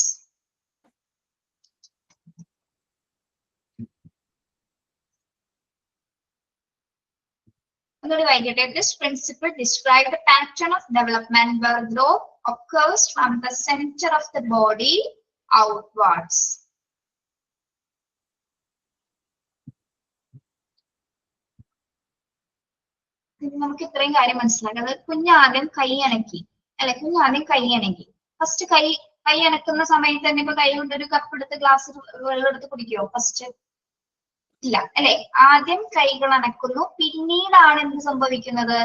This principle describes the pattern of development where growth occurs from the center of the body outwards. നമുക്ക് ഇത്രയും കാര്യം മനസ്സിലാക്കാം. അത് കുഞ്ഞാദ്യം കൈ അനക്കി. First കൈ അനക്കുന്ന സമയത്ത് തന്നെ ഇപ്പൊ കൈ കൊണ്ട് ഒരു കപ്പ് എടുത്ത് ഗ്ലാസ് വെള്ളം എടുത്ത് കുടിക്കുവോ? ഫസ്റ്റ് ഇല്ല അല്ലെ. ആദ്യം കൈകൾ അനക്കുന്നു, പിന്നീടാണ് എന്ത് സംഭവിക്കുന്നത്?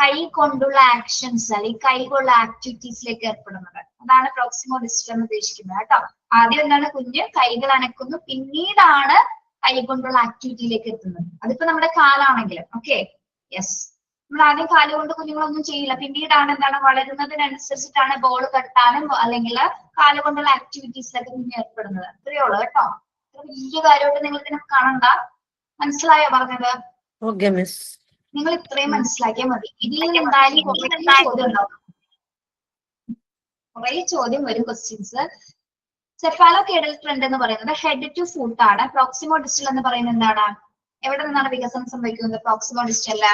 കൈ കൊണ്ടുള്ള ആക്ഷൻസ് അല്ലെങ്കിൽ കൈ കൊണ്ടുള്ള ആക്ടിവിറ്റീസിലേക്ക് ഏർപ്പെടുന്നത്. അതാണ് പ്രോക്സിമോ ഡിസ്റ്റൽ എന്ന് ഉദ്ദേശിക്കുന്നത് കേട്ടോ. ആദ്യം എന്താണ്? കുഞ്ഞ് കൈകൾ അനക്കുന്നു, പിന്നീടാണ് കൈ കൊണ്ടുള്ള ആക്ടിവിറ്റിയിലേക്ക് എത്തുന്നത്. അതിപ്പോ നമ്മുടെ കാലാണെങ്കിലും ഓക്കെ. യെസ്, നമ്മൾ ആദ്യം കാലുകൊണ്ട് കുഞ്ഞുങ്ങളൊന്നും ചെയ്യില്ല, പിന്നീടാണ് എന്താണ് വളരുന്നതിനനുസരിച്ചിട്ടാണ് ബോൾ കെട്ടാനും അല്ലെങ്കിൽ കാലുകൊണ്ടുള്ള ആക്ടിവിറ്റീസിലൊക്കെ കുഞ്ഞ് ഏർപ്പെടുന്നത്. അത്രയേ ഉള്ളൂ കേട്ടോ. വലിയ കാര്യമായിട്ട് നിങ്ങൾ ഇതിനെ കാണണ്ട. മനസ്സിലായോ പറഞ്ഞത്? നിങ്ങൾ ഇത്രയും മനസ്സിലാക്കിയാൽ മതി. ഇതിൽ എന്തായാലും കുറെ ചോദ്യം വരും, ക്വസ്റ്റ്യൻസ്. സെഫാലോകേഡൽ ട്രെൻഡ് എന്ന് പറയുന്നത് ഹെഡ് ടു ഫുട്ട് ആണ്. പ്രോക്സിമോ ഡിസ്റ്റൽ എന്ന് പറയുന്നത് എന്താണ്? എവിടെ നിന്നാണ് വികസനം സംഭവിക്കുന്നത്? പ്രോക്സിമോ ഡിസ്റ്റലില്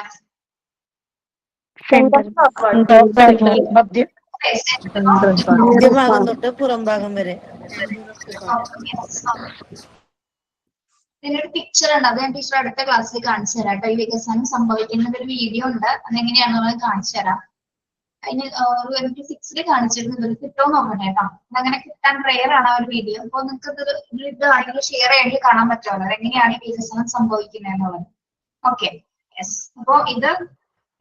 മധ്യഭാഗം തൊട്ട് പുറം ഭാഗം വരെ. ഇതിനൊരു പിക്ചർ ഉണ്ട്, അത് ഞാൻ ടീച്ചർ അടുത്ത ക്ലാസ്സിൽ കാണിച്ചു തരാം കേട്ടോ. ഈ വികസനം സംഭവിക്കുന്ന ഒരു വീഡിയോ ഉണ്ട്, അതെങ്ങനെയാണെന്നുള്ളത് കാണിച്ചു തരാം. അതിന് 26ൽ കാണിച്ചിരുന്നു. ഇവർ കിട്ടോ നോക്കട്ടെ കേട്ടോ. അതങ്ങനെ കിട്ടാൻ റെയർ ആണ് ആ ഒരു വീഡിയോ. അപ്പൊ നിങ്ങൾക്ക് ഇത് ആണെങ്കിൽ ഷെയർ ചെയ്യേണ്ടി കാണാൻ പറ്റുമല്ലോ അതെങ്ങനെയാണ് ഈ വികസനം സംഭവിക്കുന്നത് എന്നുള്ളത്. Okay, yes. അപ്പൊ ഇത്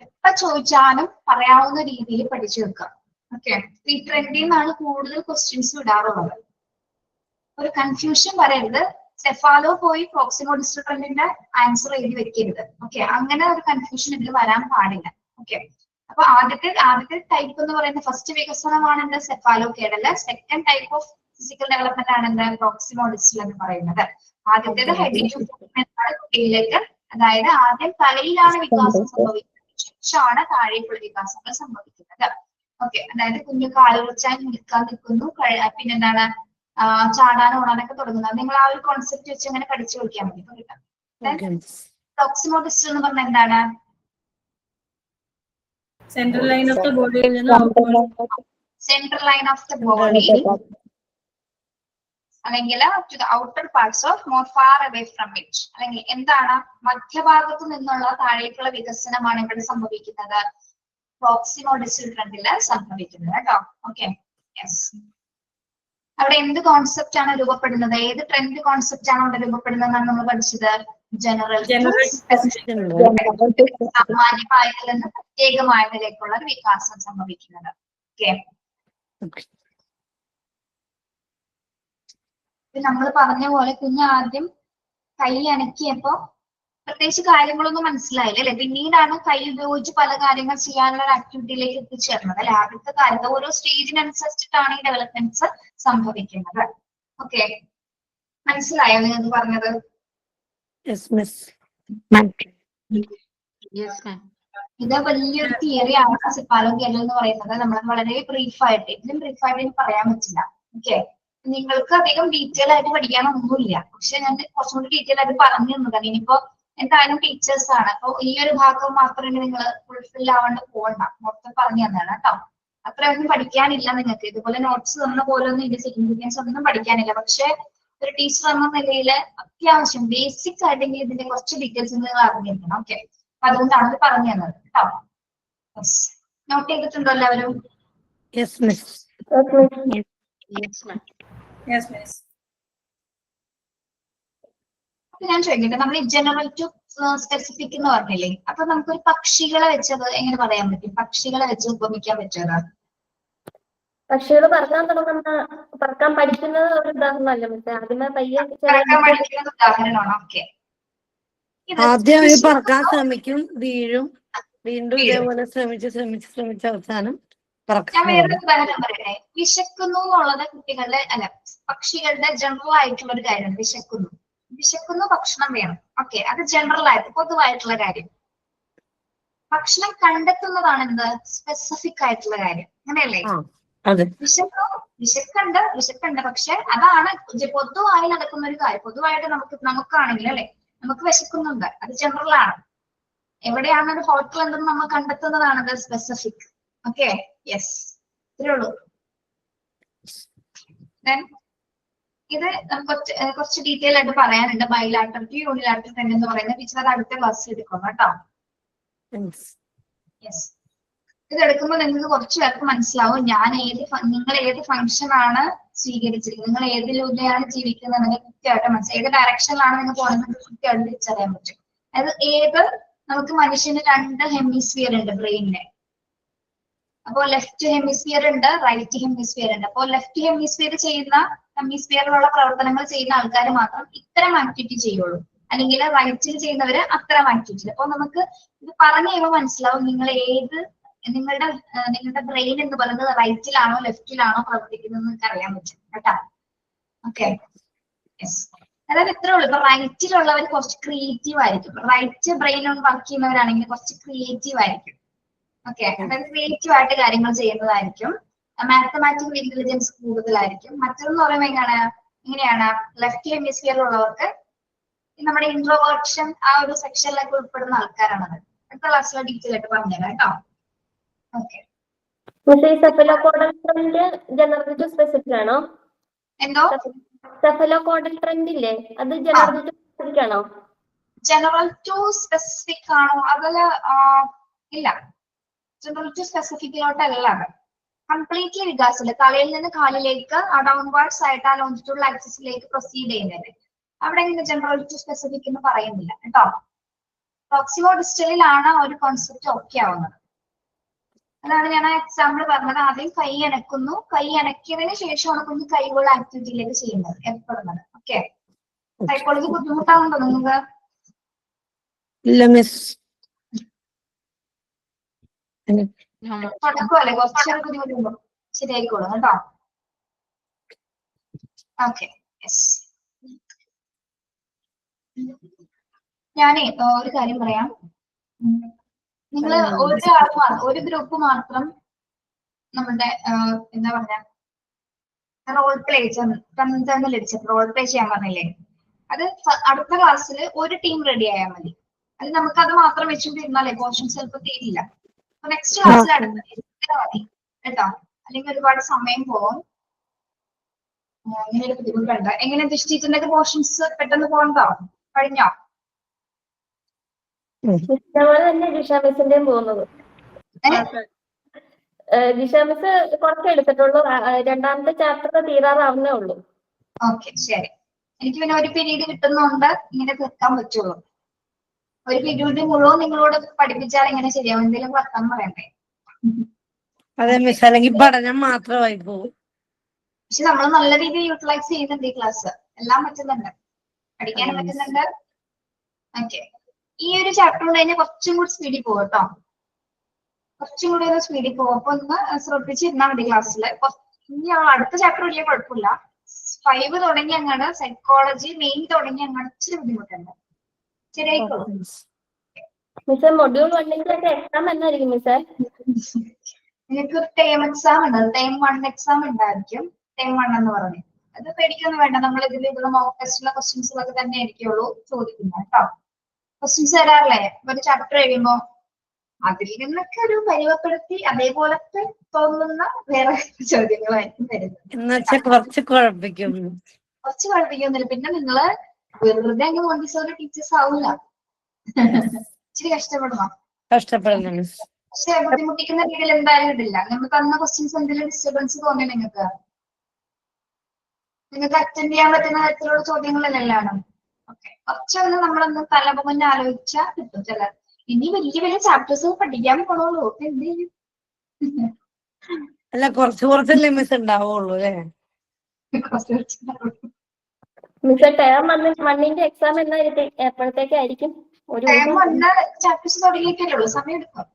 എപ്പോ ചോദിച്ചാലും പറയാവുന്ന രീതിയിൽ പഠിച്ചു വെക്കുക. ഓക്കെ, ഈ ട്രെൻഡിൽ നിന്നാണ് കൂടുതൽ ക്വസ്റ്റ്യൻസ് വിടാറുള്ളത്. ഒരു കൺഫ്യൂഷൻ വരരുത്. സെഫാലോ പോയി പ്രോക്സിമോ ഡിസ്റ്റൽ ട്രെൻഡിന്റെ ആൻസർ എഴുതി വെക്കരുത്. ഓക്കെ, അങ്ങനെ ഒരു കൺഫ്യൂഷൻ ഇതിൽ വരാൻ പാടില്ല. ഓക്കെ, അപ്പൊ ആദ്യത്തെ ടൈപ്പ് എന്ന് പറയുന്നത് ഫസ്റ്റ് വികസനമാണ് എന്ത്? Cephalocaudal. Second type of physical development ആണ് എന്ത്? പ്രോക്സിമോ ഡിസ്റ്റൽ എന്ന് പറയുന്നത്. ആദ്യത്തേത് ഹെഡ് ടു ഫുട്ട് കുട്ടിയിലേക്ക് അതായത് ആദ്യം തലയിലാണ് വികാസം സംഭവിക്കുന്നത്, ശേഷമാണ് താഴേക്കുള്ള വികാസങ്ങൾ സംഭവിക്കുന്നത്. ഓക്കെ, അതായത് കുഞ്ഞു കാല് വിളിച്ചാൽ നിൽക്കാൻ നിൽക്കുന്നു, പിന്നെന്താണ് ചാടാനും ഓടാനൊക്കെ തുടങ്ങുന്നത്. നിങ്ങൾ ആ ഒരു കോൺസെപ്റ്റ് വെച്ച് അങ്ങനെ പഠിച്ചു നോക്കിയാൽ മതി. പ്രോക്സിമോഡിസ്റ്റൽ എന്ന് പറഞ്ഞാൽ എന്താണ്? സെൻട്രൽ ലൈൻ ഓഫ് ദ ബോഡിയിൽ നിന്ന് central line of the body അല്ലെങ്കിൽ to the outer parts of more far away from it, അല്ലെങ്കിൽ എന്താണ് മധ്യഭാഗത്തു നിന്നുള്ള താഴേക്കുള്ള വികസനമാണ് ഇവിടെ സംഭവിക്കുന്നത്, പ്രോക്സിമോഡിസ്റ്റൽ ട്രെൻഡില് സംഭവിക്കുന്നത് കേട്ടോ. Okay, yes. അവിടെ എന്ത് കോൺസെപ്റ്റ് ആണ് രൂപപ്പെടുന്നത്, ഏത് ട്രെൻഡ് കോൺസെപ്റ്റ് ആണ് അവിടെ രൂപപ്പെടുന്നത് എന്നാണ് നമ്മൾ പഠിച്ചത്? ജനറൽ സാമാന്യമായതിൽ നിന്ന് പ്രത്യേകമായതിലേക്കുള്ള ഒരു വികാസം സംഭവിക്കുന്നത്. ഓക്കെ, നമ്മൾ പറഞ്ഞ പോലെ കുഞ്ഞ് ആദ്യം കൈ അനക്കിയപ്പോ പ്രത്യേകിച്ച് കാര്യങ്ങളൊന്നും മനസ്സിലായില്ല അല്ലെ, പിന്നീടാണ് കൈ ഉപയോഗിച്ച് പല കാര്യങ്ങൾ ചെയ്യാനുള്ള ഒരു ആക്ടിവിറ്റിയിലേക്ക് എത്തിച്ചേർന്നത് അല്ലെ. ആദ്യത്തെ കാലത്ത് ഓരോ സ്റ്റേജിനനുസരിച്ചിട്ടാണ് ഈ ഡെവലപ്മെന്റ്സ് സംഭവിക്കുന്നത്. ഓക്കെ, മനസ്സിലായോ നിങ്ങൾക്ക് പറഞ്ഞത്? ഇത് വലിയൊരു തിയറി ആണ് സെഫാലോഗേഡൽ എന്ന് പറയുന്നത്. നമ്മൾ വളരെ ബ്രീഫായിട്ട്, ഇതിലും ബ്രീഫായിട്ട് എനിക്ക് പറയാൻ പറ്റില്ല. ഓക്കെ, നിങ്ങൾക്ക് അധികം ഡീറ്റെയിൽ ആയിട്ട് പഠിക്കാനൊന്നുമില്ല, പക്ഷെ ഞാൻ കുറച്ചും കൂടി ഡീറ്റെയിൽ ആയിട്ട് പറഞ്ഞു തന്നതാണ്. ഇനിയിപ്പോ എന്തായാലും ടീച്ചേഴ്സ് ആണ്, അപ്പൊ ഈ ഒരു ഭാഗം മാത്രമേ നിങ്ങൾ ഫുൾഫിൽ ആവാണ്ട് പോകണ്ട, മൊത്തം പറഞ്ഞു തന്നാണ് കേട്ടോ. അത്രയൊന്നും പഠിക്കാനില്ല നിങ്ങൾക്ക്, ഇതുപോലെ നോട്ട്സ് തന്ന പോലെ ഒന്നും ഇതിന്റെ സിഗ്നിഫിക്കൻസ് ഒന്നും പഠിക്കാനില്ല. പക്ഷെ ഒരു ടീച്ചർ എന്ന നിലയിൽ അത്യാവശ്യം ബേസിക് ആയിട്ടെങ്കിൽ ഇതിന്റെ കുറച്ച് ഡീറ്റെയിൽസ് നിങ്ങൾ അറിഞ്ഞിരിക്കണം. ഓക്കെ, അപ്പൊ അതുകൊണ്ടാണ് ഇത് പറഞ്ഞു തന്നത് കേട്ടോ. നോട്ട് ചെയ്തിട്ടുണ്ടോ എല്ലാവരും? ഞാൻ ചോദിക്കട്ടെ, നമ്മൾ ഈ ജനറൽ ടു സ്പെസിഫിക് എന്ന് പറഞ്ഞില്ലേ, അപ്പൊ നമുക്കൊരു പക്ഷികളെ വെച്ചത് എങ്ങനെ പറയാൻ പറ്റും? പക്ഷികളെ വെച്ച് ഉപമിക്കാൻ പറ്റുമോ? പക്ഷികൾ പറക്കാൻ പഠിക്കുന്നത് ഒരു ഉദാഹരണമല്ല, പക്ഷെ ആദ്യമേ പയ്യെ ഉദാഹരണമാണ്. ഓക്കെ, ആദ്യം പറക്കാൻ ശ്രമിക്കും, വീഴും, വീണ്ടും ഇതേപോലെ ശ്രമിച്ച് അവസാനം ഞാൻ വേറൊരു ഉദാഹരണം പറയട്ടെ. വിശക്കുന്നു എന്നുള്ളത് കുട്ടികളുടെ അല്ല പക്ഷികളുടെ ജനറൽ ആയിട്ടുള്ള ഒരു കാര്യമാണ്. വിശക്കുന്നു ഭക്ഷണം വേണം. ഓക്കെ, അത് ജനറൽ ആയിട്ട് പൊതുവായിട്ടുള്ള കാര്യം. ഭക്ഷണം കണ്ടെത്തുന്നതാണ് എന്ത് സ്പെസിഫിക് ആയിട്ടുള്ള കാര്യം, അങ്ങനെയല്ലേ? വിശക്കുണ്ട് പക്ഷെ അതാണ് പൊതുവായി നടക്കുന്ന ഒരു കാര്യം. പൊതുവായിട്ട് നമുക്കാണെങ്കിൽ അല്ലെ, നമുക്ക് വിശക്കുന്നുണ്ട്, അത് ജനറൽ ആണ്. എവിടെയാണ് ഒരു ഹോട്ടൽ എന്തെന്ന് നമ്മൾ കണ്ടെത്തുന്നതാണത് സ്പെസിഫിക്. ഓക്കെ, യെസ്, ഇത്രേ ഉള്ളൂ. ഇത് കുറച്ച് ഡീറ്റെയിൽ ആയിട്ട് പറയാനുണ്ട്. ബൈലാറ്ററൽ ടു യൂണിലാറ്ററൽ ട്രെൻഡ് എന്ന് പറയുന്നത് ടീച്ചർ അത് അടുത്ത ക്ലാസ്സിൽ എടുക്കണം കേട്ടോ. യെസ്, ഇത് എടുക്കുമ്പോൾ നിങ്ങൾക്ക് കുറച്ച് പേർക്ക് മനസ്സിലാവും നിങ്ങൾ ഏത് ഫംഗ്ഷൻ ആണ് സ്വീകരിച്ചിരിക്കുന്നത്, നിങ്ങൾ ഏതിലൂടെയാണ് ജീവിക്കുന്നത്, നിങ്ങൾ കൃത്യമായിട്ട് മനസ്സിലാവും. ഏത് ഡയറക്ഷനിലാണ് നിങ്ങൾ പോകുന്നത് കൃത്യമായിട്ട് തിരിച്ചറിയാൻ പറ്റും. അതായത് നമുക്ക് മനുഷ്യന് 2 ഹെമിസ്ഫിയർ ഉണ്ട് ബ്രെയിനിന്. അപ്പോൾ ലെഫ്റ്റ് ഹെമിസ്ഫിയർ ഉണ്ട്, റൈറ്റ് ഹെമിസ്ഫിയർ ഉണ്ട്. അപ്പോൾ ലെഫ്റ്റ് ഹെമിസ്ഫിയറിലുള്ള പ്രവർത്തനങ്ങൾ ചെയ്യുന്ന ആൾക്കാർ മാത്രം ഇത്തരം ആക്ടിവിറ്റി ചെയ്യുള്ളൂ, അല്ലെങ്കിൽ റൈറ്റിൽ ചെയ്യുന്നവര് അത്തരം ആക്ടിവിറ്റി. അപ്പോൾ നമുക്ക് ഇത് പറഞ്ഞു കഴിയുമ്പോൾ മനസ്സിലാവും നിങ്ങളുടെ ബ്രെയിൻ എന്ന് പറയുന്നത് റൈറ്റിലാണോ ലെഫ്റ്റിലാണോ പ്രവർത്തിക്കുന്നത് നിങ്ങൾക്ക് അറിയാൻ പറ്റും കേട്ടോ. ഓക്കെ, യെസ്, അതായത് ഇത്രേ ഉള്ളൂ. ഇപ്പൊ റൈറ്റിലുള്ളവർ കുറച്ച് ക്രിയേറ്റീവ് ആയിരിക്കും, റൈറ്റ് ബ്രെയിൻ വർക്ക് ചെയ്യുന്നവരാണെങ്കിൽ കുറച്ച് ക്രിയേറ്റീവ് ആയിരിക്കും. ഓക്കെ, അതായത് ക്രിയേറ്റീവ് ആയിട്ട് കാര്യങ്ങൾ ചെയ്യുന്നതായിരിക്കും. മാത്തമാറ്റിക്കൽ ഇന്റലിജൻസ് കൂടുതലായിരിക്കും. മറ്റൊന്ന് പറയുമ്പോൾ എങ്ങനെയാണ് ലെഫ്റ്റ് ഹെമിസ്ഫിയറിലുള്ളവർക്ക് നമ്മുടെ ഇൻട്രോവേർഷൻ ആ ഒരു സെക്ഷനിലേക്ക് ഉൾപ്പെടുന്ന ആൾക്കാരാണത്. അടുത്ത ക്ലാസ്സിലെ ഡീറ്റെയിൽ ആയിട്ട് പറഞ്ഞുതരാം കേട്ടോ. ഓക്കെ, ജനറൽ ടു സ്പെസിഫിക് ആണോ? എന്തോ സെഫലോകോഡൽ ട്രെൻഡ് ഇല്ലേ, അത് ജനറൽ ടു സ്പെസിഫിക് ആണോ? ജനറൽ ടു സ്പെസിഫിക് ആണോ? അതല്ല, ഇല്ല, ജനറൽ ടു സ്പെസിഫിക്കിലോട്ടല്ല. അത് കംപ്ലീറ്റ്ലി വികാസമില്ല. തലയിൽ നിന്ന് കാലിലേക്ക് ഡൗൺവേർഡ്സ് ആയിട്ട് ആ ലോഞ്ചിറ്റ്യൂഡൽ ആക്സിസിലേക്ക് പ്രൊസീഡ് ചെയ്യുന്നത്. അവിടെ ഇങ്ങനെ ജനറൽ ടു സ്പെസിഫിക് എന്ന് പറയുന്നില്ല കേട്ടോ. പ്രോക്സിമോ ഡിസ്റ്റലിലാണ് ഒരു കോൺസെപ്റ്റ് ഓക്കെ ആവുന്നത്. അതാണ് ഞാൻ ആ എക്സാമ്പിൾ പറഞ്ഞത്. ആദ്യം കൈ അനക്കുന്നു, കൈ അനക്കിയതിന് ശേഷമാണ് കുഞ്ഞ് കൈകളുടെ ആക്ടിവിറ്റിയിലേക്ക് ചെയ്യുന്നത്, ഏർപ്പെടുന്നത്. ഓക്കെ, സൈക്കോളജി ബുദ്ധിമുട്ടാവുണ്ടോ നിങ്ങൾക്ക്? ഇല്ല മിസ്, തുടക്കമല്ലേ, കുറച്ചൊരു ബുദ്ധിമുട്ടുണ്ടോ? ശരിയായിക്കോളും കേട്ടോ. ഓക്കെ, യെസ്, ഞാനേ ഒരു കാര്യം പറയാം. നിങ്ങൾ ഒരു ഗ്രൂപ്പ് മാത്രം നമ്മുടെ എന്താ പറയാ റോൾ പ്ലേ റോൾ പ്ലേ ചെയ്യാൻ പറഞ്ഞില്ലേ, അത് അടുത്ത ക്ലാസ്സിൽ ഒരു ടീം റെഡി ആയാൽ മതി. അത് നമുക്ക് അത് മാത്രം വെച്ചുകൊണ്ടിരുന്നാലേ പോർഷൻസ് ചിലപ്പോൾ തീരില്ല. അപ്പൊ നെക്സ്റ്റ് ക്ലാസ്സിൽ അടുത്ത മതി കേട്ടോ, അല്ലെങ്കിൽ ഒരുപാട് സമയം പോകും. അങ്ങനെ ഒരു ബുദ്ധിമുട്ടുണ്ട്. എങ്ങനെ ദൃഷ്ടിച്ചിട്ടുണ്ടെങ്കിൽ പോർഷൻസ് പെട്ടെന്ന് പോകണ്ടോ? കഴിഞ്ഞോ? അതുപോലെ തന്നെ ജിഷ മിസ്സിന്റെയും പോകുന്നത്. ജിഷ മിസ് കുറച്ച് എടുത്തിട്ടുള്ളൂ, രണ്ടാമത്തെ ചാപ്റ്റർ തീരാറാവുന്നേ ഉള്ളൂ. ഓക്കെ ശരി. എനിക്ക് പിന്നെ ഒരു പീരീഡ് കിട്ടുന്നോണ്ട് ഇങ്ങനെ തീർക്കാൻ പറ്റുള്ളൂ. ഒരു പീരീഡ് മുഴുവൻ നിങ്ങളോട് പഠിപ്പിച്ചാൽ എങ്ങനെ ശരിയാവും? എന്തെങ്കിലും വർത്താനം പറയണ്ടേ? അതെ മിസ്, അല്ലെങ്കിൽ പഠനം മാത്രമായി പോകും. പക്ഷെ നമ്മൾ നല്ല രീതിയിൽ യൂട്ടിലൈസ് ചെയ്യുന്നുണ്ട് ഈ ക്ലാസ്. എല്ലാം പറ്റുന്നുണ്ട്, പഠിക്കാനും പറ്റുന്നുണ്ട്. ഓക്കെ, ഈ ഒരു ചാപ്റ്റർ കഴിഞ്ഞാൽ കുറച്ചും കൂടി സ്പീഡിൽ പോകും കേട്ടോ, കുറച്ചും കൂടി ഒന്ന് സ്പീഡിൽ പോകും. അപ്പൊ ഒന്ന് ശ്രദ്ധിച്ചിരുന്നാൽ മതി ക്ലാസ്സിൽ. ഇനി അടുത്ത ചാപ്റ്റർ വലിയ കുഴപ്പമില്ല. 5 തുടങ്ങി അങ്ങോട്ട് സൈക്കോളജി മെയിൻ തുടങ്ങി അങ്ങോട്ട് ഇച്ചിരി ബുദ്ധിമുട്ടുണ്ട്. ശരിയായിക്കോളൂ. മിസ്സേ മൊഡ്യൂൾ 1 എക്സാം എന്നായിരിക്കും മിസ്സേ? നിങ്ങൾക്ക് ടേം എക്സാം ഉണ്ട്, ടേം 1 എക്സാം ഉണ്ടായിരിക്കും. ടേം 1 എന്ന് പറഞ്ഞു അത് പേടിക്കൊന്നും വേണ്ട. നമ്മൾ ഇതിലുള്ള മോക്ക് ടെസ്റ്റിലുള്ള ക്വസ്റ്റ്യൻസുകളൊക്കെ തന്നെ ആയിരിക്കുള്ളൂ ചോദിക്കുന്നത് കേട്ടോ. ക്വസ്റ്റ്യൻസ് തരാറില്ലേ ഒരു ചാപ്റ്റർ കഴിയുമ്പോ, അതിൽ നിന്നൊക്കെ ഒരു പരിവപ്പെടുത്തി അതേപോലത്തെ തോന്നുന്ന വേറെ ചോദ്യങ്ങളായിരിക്കും വരുന്നത്. കുറച്ച് കുഴപ്പിക്കൊന്നുമില്ല. പിന്നെ നിങ്ങള് വെറുതെ അങ്ങ് മോണ്ടിസോറി ടീച്ചേഴ്സ് ആവില്ല, ഇച്ചിരി കഷ്ടപ്പെടണം. പക്ഷെ ബുദ്ധിമുട്ടിക്കുന്ന രീതിയിൽ എന്തായാലും ഇടില്ല. നമ്മൾ തന്ന ക്വസ്റ്റ്യൻസ് എന്തെങ്കിലും ഡിസ്റ്റർബൻസ് തോന്നി നിങ്ങൾക്ക് അറ്റൻഡ് ചെയ്യാൻ പറ്റുന്ന തരത്തിലുള്ള ചോദ്യങ്ങളെല്ലാം. ഓക്കെ, കുറച്ചൊന്ന് നമ്മളൊന്ന് തലപുകഞ്ഞ് ആലോചിച്ചാൽ കിട്ടും. ചില ഇനി വലിയ വലിയ ചാപ്റ്റേഴ്സ് പഠിക്കാൻ പോണുള്ളൂ, എന്ത് ചെയ്യും? അല്ല, കുറച്ചല്ലേ മിസ് ഉണ്ടാവുള്ളൂ അല്ലേ? മിസ്സേ ടേം 1 എക്സാം എന്നായിരിക്കും, എപ്പോഴത്തേക്കായിരിക്കും? ചാപ്റ്റേഴ്സ് തുടങ്ങിയിട്ടേ സമയം എടുക്കും.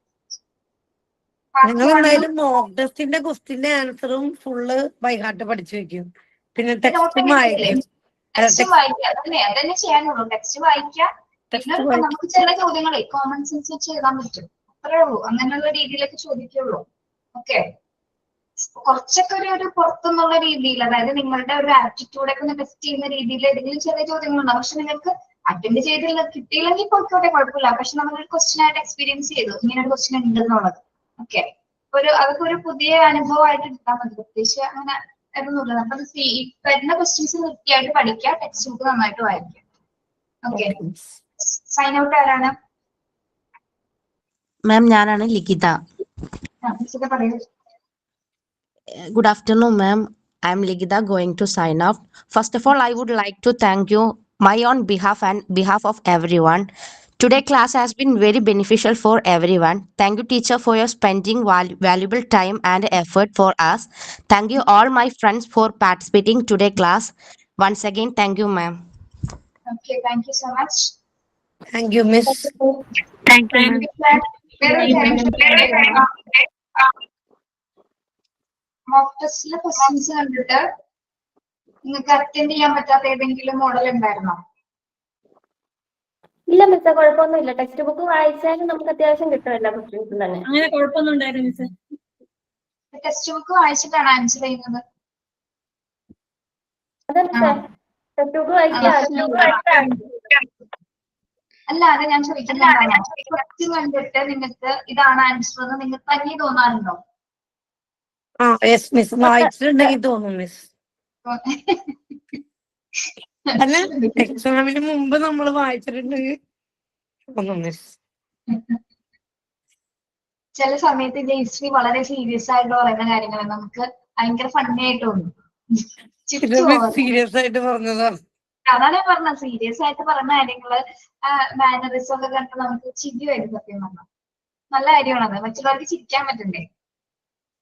നിങ്ങൾ എന്തായാലും മോക്ക് ടെസ്റ്റിന്റെ ക്വസ്റ്റിന്റെ ആൻസറും ഫുള്ള് ബൈഹാർട്ട് പഠിച്ചു വെക്കും. പിന്നെ ടെക്സ്റ്റും വായിക്കും. അതന്നെ ചെയ്യാനുള്ളൂ. ടെക്സ്റ്റ് വായിക്കാം. പിന്നെ നമുക്ക് ചില ചോദ്യങ്ങളെ കോമൺ സെൻസ് വെച്ച് എഴുതാൻ പറ്റും, അത്രേ ഉള്ളൂ. അങ്ങനെയുള്ള രീതിയിലൊക്കെ ചോദിക്കുള്ളൂ. ഓക്കെ, കുറച്ചൊക്കെ ഒരു പുറത്തുനിന്നുള്ള രീതിയിൽ, അതായത് നിങ്ങളുടെ ഒരു ആപ്റ്റിറ്റ്യൂഡൊക്കെ ഒന്ന് ടെസ്റ്റ് ചെയ്യുന്ന രീതിയിൽ ഏതെങ്കിലും ചെറിയ ചോദ്യങ്ങളുണ്ടാവും. പക്ഷെ നിങ്ങൾക്ക് അറ്റൻഡ് ചെയ്തില്ല കിട്ടിയില്ലെങ്കിൽ പോയിക്കോട്ടെ, കുഴപ്പമില്ല. പക്ഷെ നമ്മളൊരു ക്വസ്റ്റ്യൻ ആയിട്ട് എക്സ്പീരിയൻസ് ചെയ്തു ഇങ്ങനെ ഒരു ക്വസ്റ്റ്യൻ ഉണ്ടെന്നുള്ളത്. ഓക്കെ, അതൊക്കെ ഒരു പുതിയ അനുഭവമായിട്ട് എടുത്താൽ മതി. പ്രത്യേകിച്ച് അങ്ങനെ ഒന്നുമില്ല. നമ്മൾ വരുന്ന ക്വസ്റ്റ്യൻസ് വൃത്തിയായിട്ട് പഠിക്കുക, ടെക്സ്റ്റ് ബുക്ക് നന്നായിട്ട് വായിക്കുക. ഓക്കെ, സൈൻ ഔട്ട് ആരാണ്? മാം, ഞാനാണ് ലിഖിത. പറയൂ. Good afternoon, ma'am. I am Ligida going to sign off. First of all, I would like to thank you my own behalf and behalf of everyone. Today class has been very beneficial for everyone. Thank you, teacher, for your spending valuable time and effort for us. Thank you all my friends for participating today class. Once again, thank you, ma'am. Okay, thank you so much. Thank you, miss. Thank you, ma'am. Mock ടെസ്റ്റിലെ questions കണ്ടിട്ട് നിങ്ങൾക്ക് attend ചെയ്യാൻ പറ്റാത്ത ഏതെങ്കിലും model ഉണ്ടായിരുന്നോ? ഇല്ല മിസ്സേ, കുഴപ്പമൊന്നുമില്ല. ടെക്സ്റ്റ് ബുക്ക് വായിച്ചാലും നമുക്ക് അത്യാവശ്യം കിട്ടുമല്ലോ ക്വസ്റ്റ്യൻസ് തന്നെ. അങ്ങനെ കുഴപ്പമൊന്നും ഉണ്ടായിരുന്നു മിസ്സേ. ടെക്സ്റ്റ് ബുക്ക് വായിച്ചിട്ടാണ് ആൻസർ ചെയ്യുന്നത്? അതെ മിസ്സേ, ടെക്സ്റ്റ് ബുക്ക് വായിക്കാൻ. അല്ല, അത് ഞാൻ ചോദിക്കുന്നതാണ്. ക്വസ്റ്റ്യൻ കണ്ടിട്ട് നിങ്ങൾക്ക് ഇതാണ് ആൻസർ എന്ന് നിങ്ങൾക്ക് തന്നെ തോന്നാറുണ്ടോ? മിസ് വായിച്ചിട്ടുണ്ടെങ്കിൽ തോന്നും മിസ്. അല്ല, എക്സാമിന് മുമ്പ് നമ്മൾ വായിച്ചിട്ടുണ്ടെങ്കിൽ തോന്നും മിസ്. ചില സമയത്ത് ഇത് ഹിസ്റ്ററി വളരെ സീരിയസ് ആയിട്ട് പറയുന്ന കാര്യങ്ങൾ നമുക്ക് ഭയങ്കര ഫണ്ണി ആയിട്ട് തോന്നും. സീരിയസ് ആയിട്ട് പറഞ്ഞതാണ്. അതാണ് പറഞ്ഞത്, സീരിയസ് ആയിട്ട് പറഞ്ഞ കാര്യങ്ങള് മാനറിസം ഒക്കെ കണ്ടിട്ട് നമുക്ക് ചിരി വരും. സത്യം പറഞ്ഞാൽ നല്ല കാര്യമാണത്. മറ്റുള്ളവർക്ക് ചിരിക്കാൻ പറ്റണ്ടേ?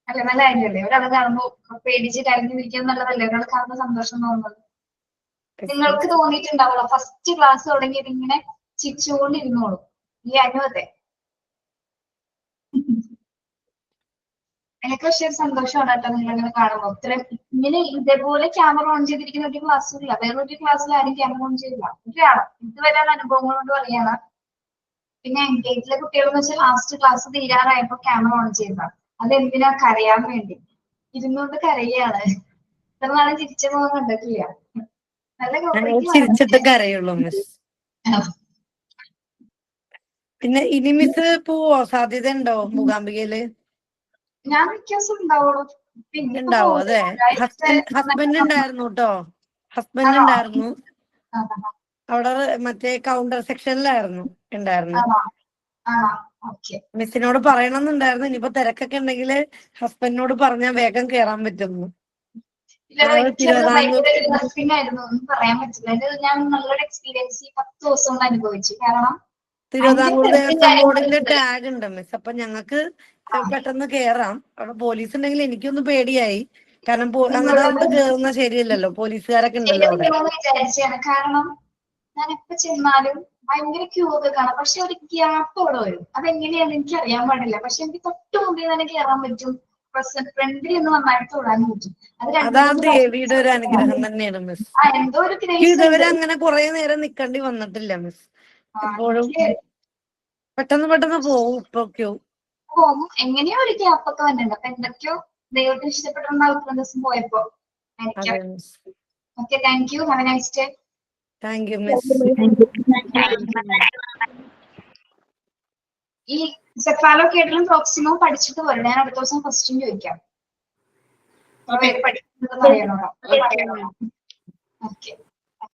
അല്ലെ, നല്ല കാര്യമല്ലേ? ഒരാൾ കാണുമ്പോ പേടിച്ച് കരഞ്ഞിരിക്കുന്നത് നല്ലതല്ലേ? ഒരാൾ കാണുമ്പോൾ സന്തോഷം തോന്നുന്നത്. നിങ്ങൾക്ക് തോന്നിയിട്ടുണ്ടാവുള്ളൂ ഫസ്റ്റ് ക്ലാസ് തുടങ്ങിയത് ഇങ്ങനെ ചിരിച്ചുകൊണ്ടിരുന്നോളൂ ഈ അനുഭവത്തെ. എനിക്ക് പക്ഷേ ഒരു സന്തോഷമാണ് കേട്ടോ നിങ്ങളങ്ങനെ കാണുമ്പോൾ. ഇങ്ങനെ ഇതേപോലെ ക്യാമറ ഓൺ ചെയ്തിരിക്കുന്ന ഒരു ക്ലാസ്സും ഇല്ല. വേറൊരു ക്ലാസ്സിൽ ആരും ക്യാമറ ഓൺ ചെയ്തില്ല. ഒരാളും ഇതുവരെ അനുഭവങ്ങൾ കൊണ്ട് പറയാണ്. പിന്നെ എൻഗേജിലെ കുട്ടികൾ എന്ന് വെച്ചാൽ ലാസ്റ്റ് ക്ലാസ് തീരാറായപ്പോ ക്യാമറ ഓൺ ചെയ്തതാണ്. അതെന്തിനാ? കരയാൻ വേണ്ടി. ഇരുന്നുകൊണ്ട് കരയാണ്. ഇത്ര നാളെ ചിരിച്ച മുഖം കണ്ടിട്ടില്ല. നല്ല ചിരിച്ചിട്ട് കരയുള്ളൂ മിസ്. പിന്നെ ഇനി മിസ് പോവോ? സാധ്യത ഉണ്ടോ മൂകാംബികയില്? ഞാൻ മിക്ക ദിവസം ഉണ്ടാവുള്ളൂ. ഉണ്ടാവോ? അതെ, ഹസ്ബൻഡ് ഉണ്ടായിരുന്നു കേട്ടോ. ഹസ്ബൻഡ് ഉണ്ടായിരുന്നു അവിടെ, മറ്റേ കൗണ്ടർ സെക്ഷനിലായിരുന്നു ഉണ്ടായിരുന്നു. മിസ്സിനോട് പറയണമെന്നുണ്ടായിരുന്നു. ഇനിയിപ്പോ തിരക്കൊക്കെ ഉണ്ടെങ്കിൽ ഹസ്ബൻഡിനോട് പറഞ്ഞാൽ വേഗം കേറാൻ പറ്റുന്നു. പറയാൻ പറ്റില്ല. ഞാൻ നല്ലൊരു എക്സ്പീരിയൻസ് 10 ദിവസം കൊണ്ട് അനുഭവിച്ചു. കാരണം തിരുവിതാംകൂർ ദേവസ്വം ബോർഡിന്റെ ടാഗ് ഉണ്ട് മിസ്. അപ്പൊ ഞങ്ങൾക്ക് പെട്ടെന്ന് കേറാം. അവിടെ പോലീസ് ഉണ്ടെങ്കിൽ എനിക്കൊന്ന് പേടിയായി. കാരണം അങ്ങനെ നമ്മൾ കേറുന്ന ശരിയല്ലല്ലോ, പോലീസുകാരൊക്കെ ഉണ്ടല്ലോ അവിടെ. വിചാരിച്ചാണ്. കാരണം ഞാൻ എപ്പോ ചെന്നാലും ഭയങ്കര ക്യൂ ഒക്കെ കാണാം. പക്ഷെ ഒരു ഗ്യാപ്പ് അവിടെ വരും. അതെങ്ങനെയാണെന്ന് എനിക്ക് അറിയാൻ പാടില്ല. പക്ഷെ എനിക്ക് തൊട്ട് മുമ്പിൽ തന്നെ കയറാൻ പറ്റും. ഫ്രണ്ടിൽ നിന്ന് നന്നായിട്ട് തൊടാൻ പറ്റും. അതാ ദേവിയുടെ ഒരു അനുഗ്രഹം തന്നെയാണ് മിസ്. എന്തോ ഒരു ഇതുവരെ അങ്ങനെ കുറെ നേരം നിക്കേണ്ടി വന്നിട്ടില്ല മിസ്. എപ്പോഴും പെട്ടെന്ന് പോകും. ഇപ്പൊ ക്യൂ പോകും. എങ്ങനെയോ ഒരു ഗ്യാപ്പ് ഒക്കെ വന്നിട്ടുണ്ട്. അപ്പൊ എന്തൊക്കെയോ ദൈവത്തിന് ഇഷ്ടപ്പെട്ടുണ്ടാവും ഇത്ര ദിവസം പോയപ്പോ. Okay, thank you. Have A nice day. Thank you miss. ഈ സെഫാലോക്കേറ്റലും പ്രോക്സിമോ പഠിച്ചിട്ട് വരും. ഞാൻ അടുത്ത ദിവസം ക്വസ്റ്റ്യൻ ചോദിക്കാം. പഠിക്കുന്നത് പറയണോ? ഓക്കെ.